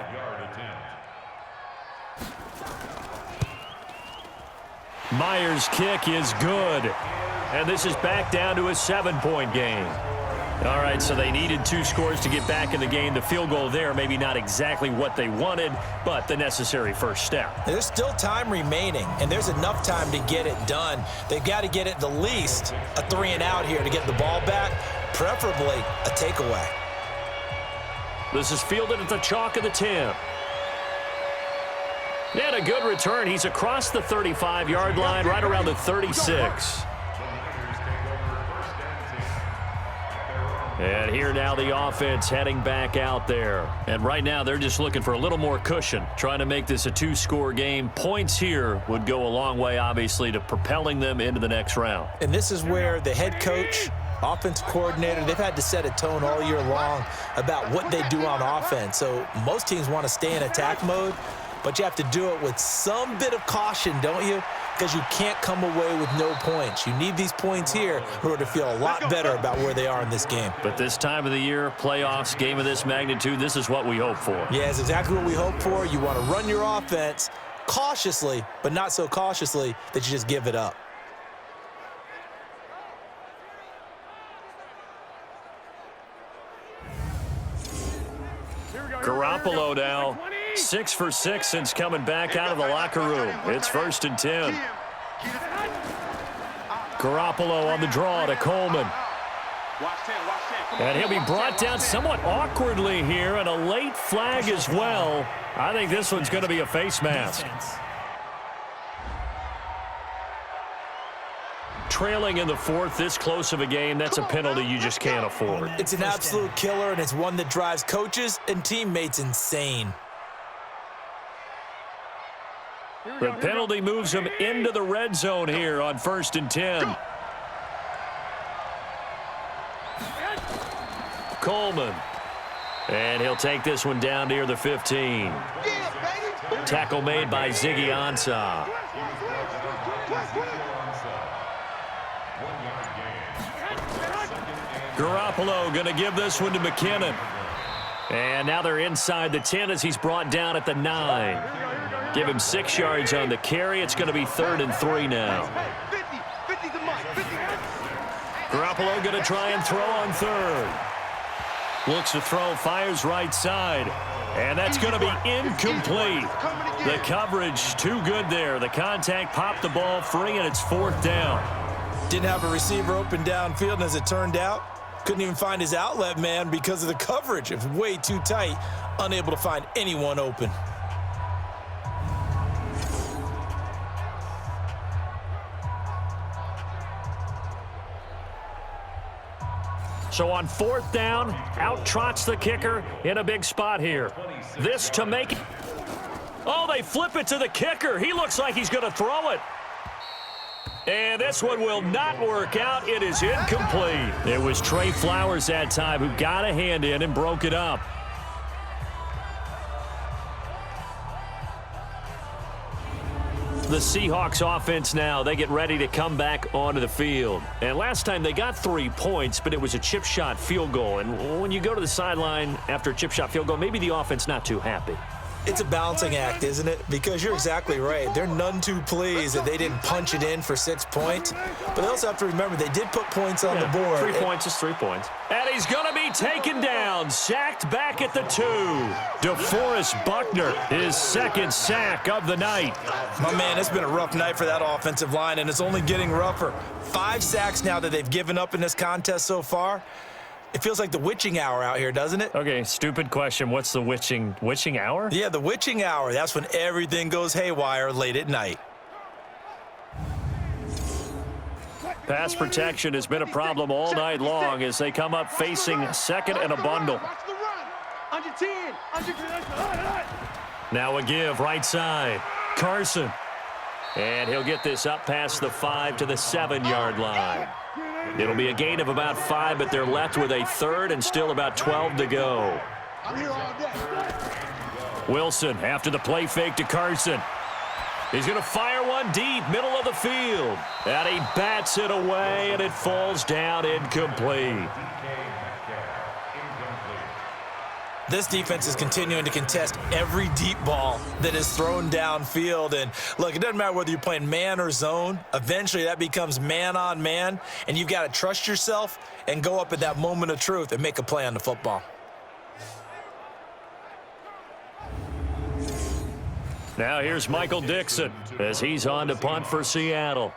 Myers' kick is good. And this is back down to a 7-point game. All right, so they needed 2 scores to get back in the game. The field goal there, maybe not exactly what they wanted, but the necessary first step. There's still time remaining, and there's enough time to get it done. They've got to get at the least a 3-and-out here to get the ball back, preferably a takeaway. This is fielded at the chalk of the 10. And a good return. He's across the 35-yard line, right around the 36. And here now the offense heading back out there. And right now they're just looking for a little more cushion, trying to make this a 2-score game. Points here would go a long way, obviously, to propelling them into the next round. And this is where the head coach, offensive coordinator, they've had to set a tone all year long about what they do on offense. So most teams want to stay in attack mode, but you have to do it with some bit of caution, don't you? Because you can't come away with no points. You need these points here in order to feel a lot better about where they are in this game. But this time of the year, playoffs, game of this magnitude, this is what we hope for. Yeah, it's exactly what we hope for. You want to run your offense cautiously, but not so cautiously that you just give it up. Garoppolo now, 6 for 6 since coming back out of the locker room. It's 1st and 10. Garoppolo on the draw to Coleman. And he'll be brought down somewhat awkwardly here, and a late flag as well. I think this one's going to be a face mask. Trailing in the 4th, this close of a game, that's a penalty you just can't afford. It's an absolute killer, and it's one that drives coaches and teammates insane. The penalty moves him into the red zone here on 1st and 10. Coleman. And he'll take this one down near the 15. Tackle made by Ziggy Ansah. Garoppolo going to give this one to McKinnon. And now they're inside the 10 as he's brought down at the 9. Give him 6 yards on the carry. It's going to be 3rd and 3 now. Garoppolo going to try and throw on 3rd. Looks to throw, fires right side. And that's going to be incomplete. The coverage too good there. The contact popped the ball free, and it's 4th down. Didn't have a receiver open downfield, and as it turned out, couldn't even find his outlet man because of the coverage. It was way too tight, unable to find anyone open. So on 4th down, out trots the kicker in a big spot here. This to make it. Oh, they flip it to the kicker. He looks like he's going to throw it. And this one will not work out. It is incomplete. It was Trey Flowers that time who got a hand in and broke it up. The Seahawks offense now, they get ready to come back onto the field. And last time they got 3 points, but it was a chip shot field goal. And when you go to the sideline after a chip shot field goal, maybe the offense not too happy. It's a balancing act, isn't it? Because you're exactly right. They're none too pleased that they didn't punch it in for 6 points. But they also have to remember they did put points on the board. 3 points is 3 points. And he's going to be taken down, sacked back at the 2. DeForest Buckner, his 2nd sack of the night. My man, it's been a rough night for that offensive line, and it's only getting rougher. 5 sacks now that they've given up in this contest so far. It feels like the witching hour out here, doesn't it? Okay, stupid question. What's the witching hour? Yeah, the witching hour. That's when everything goes haywire late at night. Pass protection has been a problem all night long as they come up facing 2nd and a bundle. Under 10. Now a give right side. Carson. And he'll get this up past the 5 to the 7-yard line. It'll be a gain of about 5, but they're left with a 3rd and still about 12 to go. Wilson after the play fake to Carson. He's going to fire one deep, middle of the field. And he bats it away, and it falls down incomplete. This defense is continuing to contest every deep ball that is thrown downfield. And look, it doesn't matter whether you're playing man or zone. Eventually, that becomes man on man. And you've got to trust yourself and go up at that moment of truth and make a play on the football. Now here's Michael Dixon as he's on to punt for Seattle.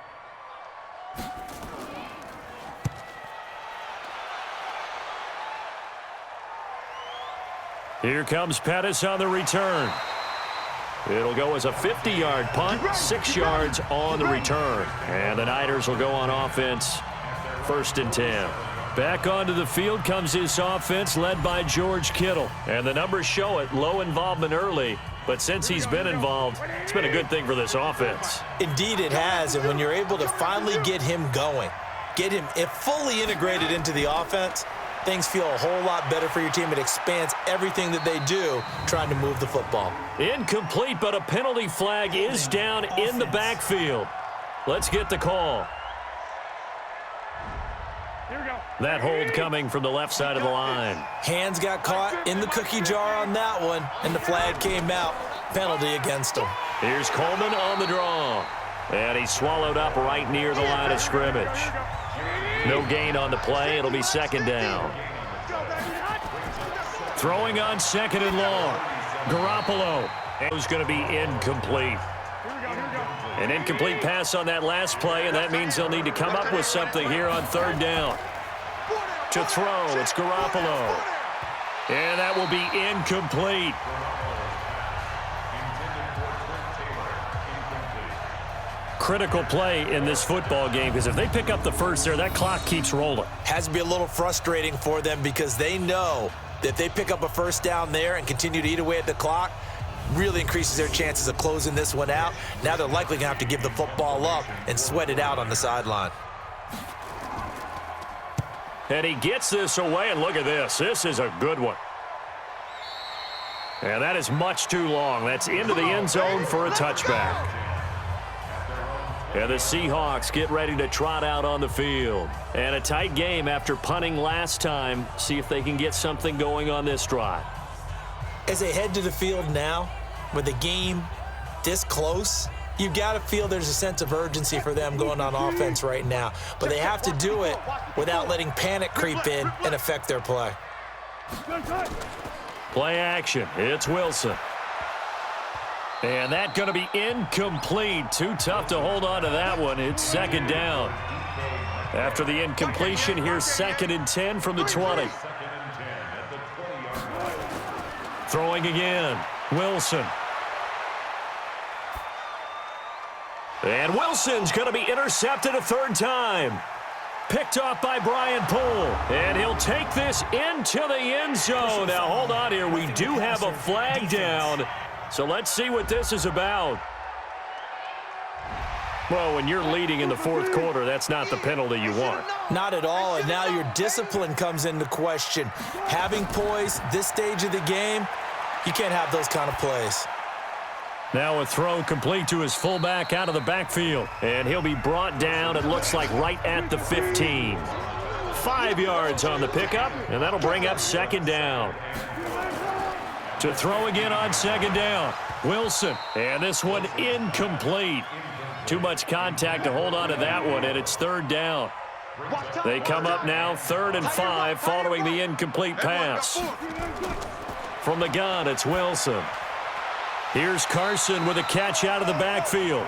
Here comes Pettis on the return. It'll go as a 50-yard punt, 6 yards on the return. And the Niners will go on offense, 1st and 10. Back onto the field comes this offense led by George Kittle. And the numbers show it, low involvement early. But since he's been involved, it's been a good thing for this offense. Indeed it has, and when you're able to finally get him going, get him fully integrated into the offense, things feel a whole lot better for your team. It expands everything that they do trying to move the football. Incomplete, but a penalty flag is down in the backfield. Let's get the call. Here we go. That hold coming from the left side of the line. Hands got caught in the cookie jar on that one, and the flag came out. Penalty against him. Here's Coleman on the draw. And he's swallowed up right near the line of scrimmage. No gain on the play. It'll be 2nd down. Throwing on 2nd and long. Garoppolo. It was going to be incomplete. An incomplete pass on that last play, and that means they'll need to come up with something here on 3rd down. To throw, it's Garoppolo. And that will be incomplete. Critical play in this football game, because if they pick up the first there, that clock keeps rolling. Has to be a little frustrating for them because they know that if they pick up a 1st down there and continue to eat away at the clock, really increases their chances of closing this one out. Now they're likely going to have to give the football up and sweat it out on the sideline. And he gets this away, and look at this. This is a good one. And that is much too long. That's into the end zone for a touchback. And the Seahawks get ready to trot out on the field. And a tight game after punting last time. See if they can get something going on this drive. As they head to the field now, with the game this close, you've got to feel there's a sense of urgency for them going on offense right now. But they have to do it without letting panic creep in and affect their play. Play action. It's Wilson. And that's going to be incomplete. Too tough to hold on to that one. It's second down. After the incompletion, here's 2nd and 10 from the 20. Throwing again. Wilson. And Wilson's going to be intercepted a 3rd time. Picked off by Brian Poole. And he'll take this into the end zone. Now, hold on here. We do have a flag down. So let's see what this is about. Well, when you're leading in the 4th quarter, that's not the penalty you want. Not at all, and now your discipline comes into question. Having poise this stage of the game, you can't have those kind of plays. Now a throw complete to his fullback out of the backfield. And he'll be brought down, it looks like, right at the 15. 5 yards on the pickup, and that'll bring up 2nd down. To throw again on 2nd down. Wilson. And this one incomplete. Too much contact to hold on to that one, and it's 3rd down. They come up now 3rd and 5 following the incomplete pass. From the gun, it's Wilson. Here's Carson with a catch out of the backfield.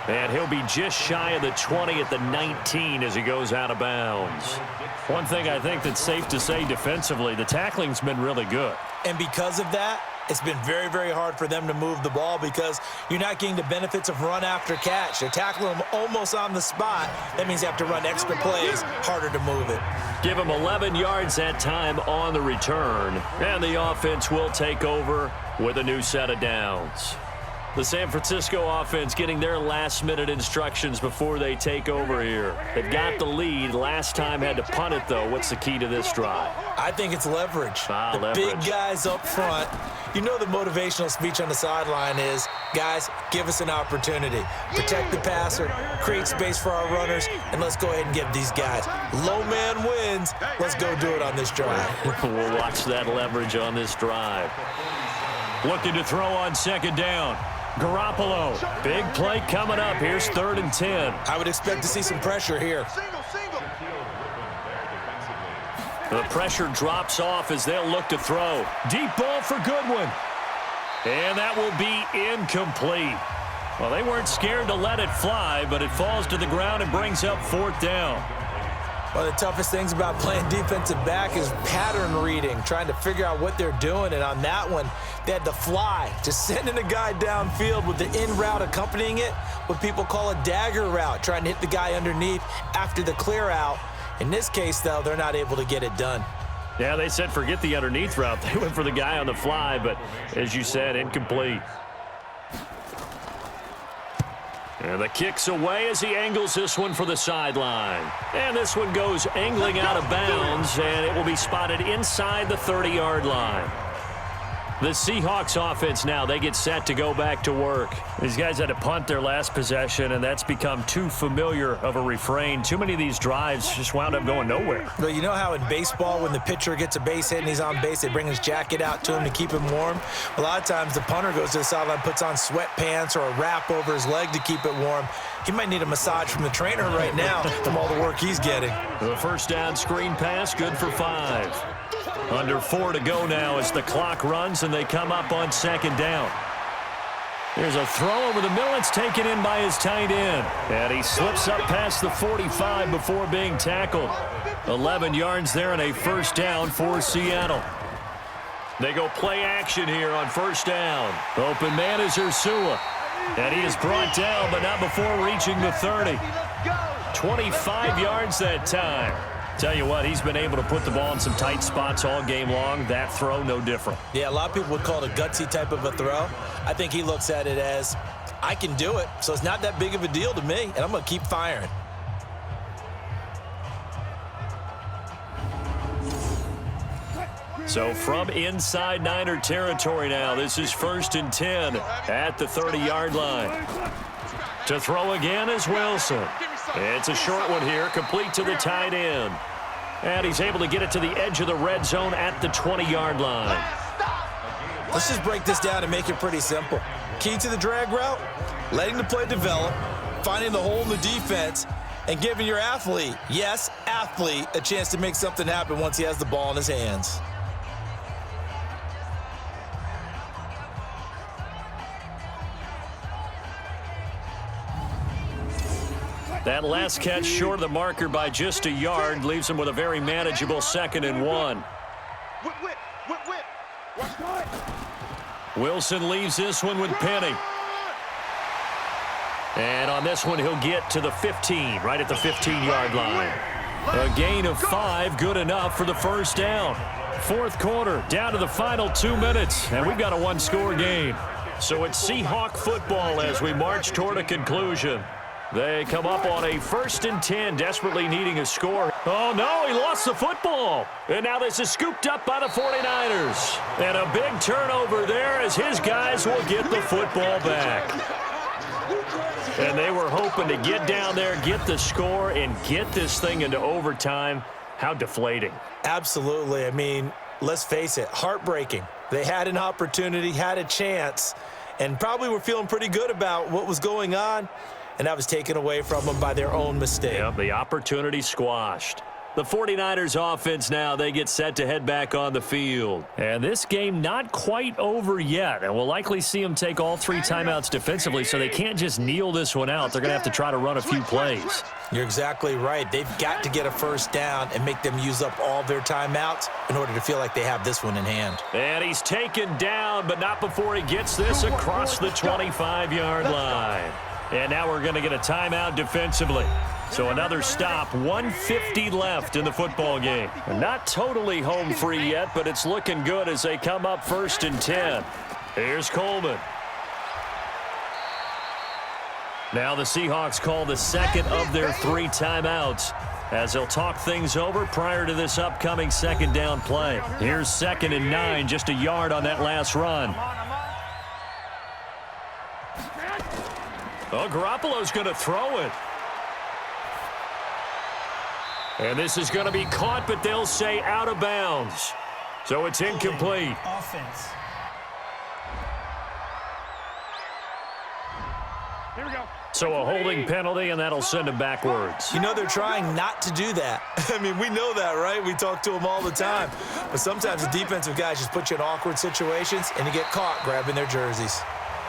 And he'll be just shy of the 20 at the 19 as he goes out of bounds. One thing I think that's safe to say defensively, the tackling's been really good. And because of that, it's been very, very hard for them to move the ball because you're not getting the benefits of run after catch. They're tackling them almost on the spot. That means you have to run extra plays, harder to move it. Give him 11 yards that time on the return. And the offense will take over with a new set of downs. The San Francisco offense getting their last-minute instructions before they take over here. They've got the lead. Last time had to punt it, though. What's the key to this drive? I think it's leverage. Leverage. Big guys up front. You know the motivational speech on the sideline is, guys, give us an opportunity. Protect the passer, create space for our runners, and let's go ahead and give these guys. Low man wins. Let's go do it on this drive. We'll watch that leverage on this drive. Looking to throw on 2nd down. Garoppolo, big play coming up. Here's 3rd and 10. I would expect to see some pressure here. The pressure drops off as they'll look to throw. Deep ball for Goodwin. And that will be incomplete. Well, they weren't scared to let it fly, but it falls to the ground and brings up 4th down. One of the toughest things about playing defensive back is pattern reading, trying to figure out what they're doing. And on that one, they had to fly, just sending a guy downfield with the in route accompanying it, what people call a dagger route, trying to hit the guy underneath after the clear out. In this case, though, they're not able to get it done. Yeah, they said forget the underneath route. They went for the guy on the fly, but as you said, incomplete. And the kick's away as he angles this one for the sideline. And this one goes angling out of bounds, and it will be spotted inside the 30-yard line. The Seahawks offense now, they get set to go back to work. These guys had to punt their last possession, and that's become too familiar of a refrain. Too many of these drives just wound up going nowhere. But you know how in baseball, when the pitcher gets a base hit and he's on base, they bring his jacket out to him to keep him warm? A lot of times the punter goes to the sideline, puts on sweatpants or a wrap over his leg to keep it warm. He might need a massage from the trainer right now from all the work he's getting. The 1st down screen pass, good for 5. Under 4 to go now as the clock runs and they come up on 2nd down. There's a throw over the middle. It's taken in by his tight end. And he slips up past the 45 before being tackled. 11 yards there and a 1st down for Seattle. They go play action here on 1st down. Open man is Ursula. And he is brought down, but not before reaching the 30. 25 yards that time. Tell you what, he's been able to put the ball in some tight spots all game long. That throw, no different. Yeah, a lot of people would call it a gutsy type of a throw. I think he looks at it as, I can do it, so it's not that big of a deal to me, and I'm going to keep firing. So from inside Niner territory now, this is 1st and 10 at the 30-yard line. To throw again is Wilson. It's a short one here, complete to the tight end. And he's able to get it to the edge of the red zone at the 20-yard line. Let's just break this down and make it pretty simple. Key to the drag route, letting the play develop, finding the hole in the defense, and giving your athlete, yes, athlete, a chance to make something happen once he has the ball in his hands. That last catch short of the marker by just a yard leaves him with a very manageable 2nd and 1. Wilson leaves this one with Penny. And on this one, he'll get to the 15, right at the 15-yard line. A gain of 5, good enough for the first down. Fourth quarter, down to the final 2 minutes, and we've got a one-score game. So it's Seahawk football as we march toward a conclusion. They come up on a 1st and 10, desperately needing a score. Oh, no, he lost the football. And now this is scooped up by the 49ers. And a big turnover there as his guys will get the football back. And they were hoping to get down there, get the score, and get this thing into overtime. How deflating. Absolutely. I mean, let's face it, heartbreaking. They had an opportunity, had a chance, and probably were feeling pretty good about what was going on. And that was taken away from them by their own mistake. Yep, the opportunity squashed. The 49ers offense now, they get set to head back on the field. And this game not quite over yet. And we'll likely see them take all 3 timeouts defensively, so they can't just kneel this one out. They're going to have to try to run a few plays. You're exactly right. They've got to get a first down and make them use up all their timeouts in order to feel like they have this one in hand. And he's taken down, but not before he gets this across the 25-yard line. And now we're going to get a timeout defensively. So another stop, 1:50 left in the football game. Not totally home free yet, but it's looking good as they come up 1st and 10. Here's Coleman. Now the Seahawks call the second of their 3 timeouts as they'll talk things over prior to this upcoming 2nd down play. Here's 2nd and 9, just a yard on that last run. Oh, Garoppolo's going to throw it. And this is going to be caught, but they'll say out of bounds. So it's incomplete. Offense. Here we go. So a holding penalty, and that'll send him backwards. You know, they're trying not to do that. I mean, we know that, right? We talk to them all the time. But sometimes the defensive guys just put you in awkward situations, and you get caught grabbing their jerseys.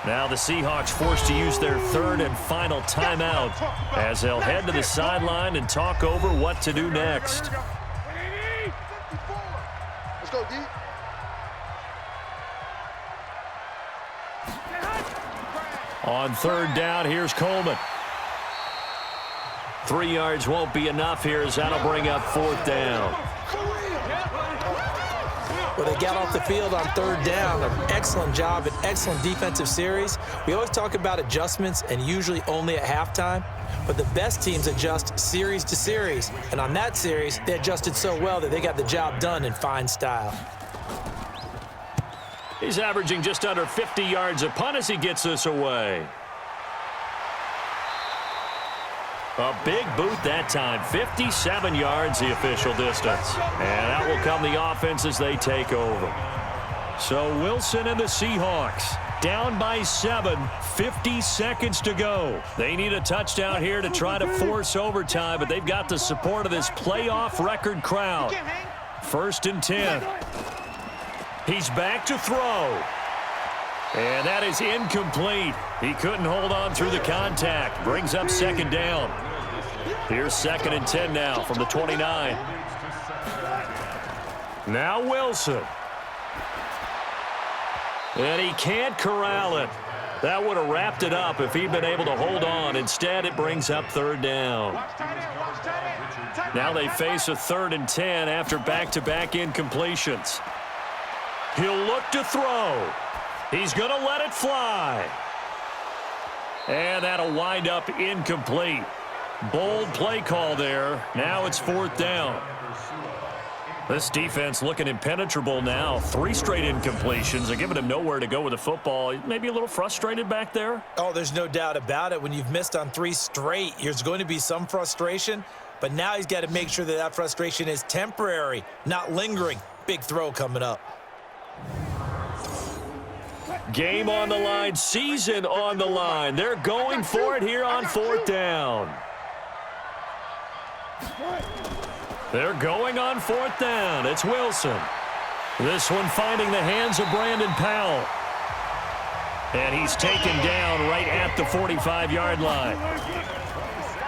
Now the Seahawks forced to use their 3rd and final timeout as they'll head to the sideline and talk over what to do next. Let's go, D. On 3rd down, here's Coleman. 3 yards won't be enough here as that'll bring up 4th down. Well, they got off the field on 3rd down. An excellent job, an excellent defensive series. We always talk about adjustments and usually only at halftime, but the best teams adjust series to series. And on that series, they adjusted so well that they got the job done in fine style. He's averaging just under 50 yards a punt as he gets this away. A big boot that time, 57 yards the official distance. And out will come the offense as they take over. So Wilson and the Seahawks down by 7, 50 seconds to go. They need a touchdown here to try to force overtime, but they've got the support of this playoff record crowd. 1st and 10. He's back to throw. And that is incomplete. He couldn't hold on through the contact. Brings up 2nd down. Here's 2nd and 10 now from the 29. Now Wilson. And he can't corral it. That would have wrapped it up if he'd been able to hold on. Instead, it brings up 3rd down. Now they face a 3rd and 10 after back-to-back incompletions. He'll look to throw. He's going to let it fly. And that'll wind up incomplete. Bold play call there. Now it's 4th down. This defense looking impenetrable now. 3 straight incompletions. They're giving him nowhere to go with the football. Maybe a little frustrated back there? Oh, there's no doubt about it. When you've missed on 3 straight, there's going to be some frustration. But now he's got to make sure that that frustration is temporary, not lingering. Big throw coming up. Game on the line, season on the line. They're going for it here on 4th down. They're going on 4th down. It's Wilson. This one finding the hands of Brandon Powell. And he's taken down right at the 45-yard line.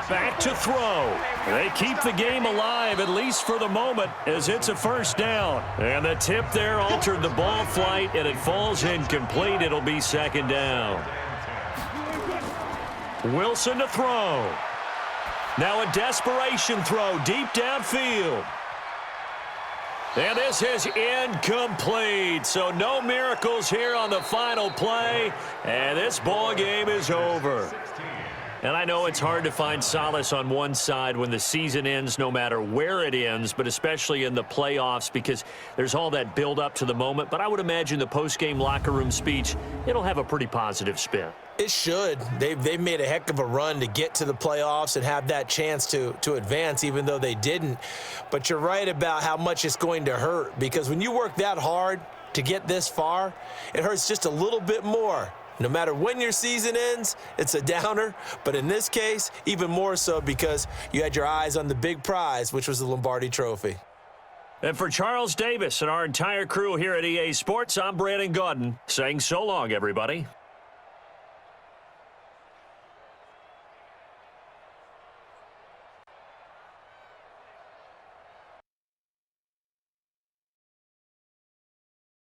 Back to throw. They keep the game alive, at least for the moment, as it's a 1st down. And the tip there altered the ball flight, and it falls incomplete. It'll be 2nd down. Wilson to throw. Now a desperation throw deep downfield. And this is incomplete. So no miracles here on the final play. And this ball game is over. And I know it's hard to find solace on one side when the season ends, no matter where it ends, but especially in the playoffs, because there's all that build up to the moment. But I would imagine the post-game locker room speech, it'll have a pretty positive spin. It should. They've made a heck of a run to get to the playoffs and have that chance to advance, even though they didn't. But you're right about how much it's going to hurt, because when you work that hard to get this far, it hurts just a little bit more. No matter when your season ends, it's a downer. But in this case, even more so because you had your eyes on the big prize, which was the Lombardi Trophy. And for Charles Davis and our entire crew here at EA Sports, I'm Brandon Gaudin saying so long, everybody.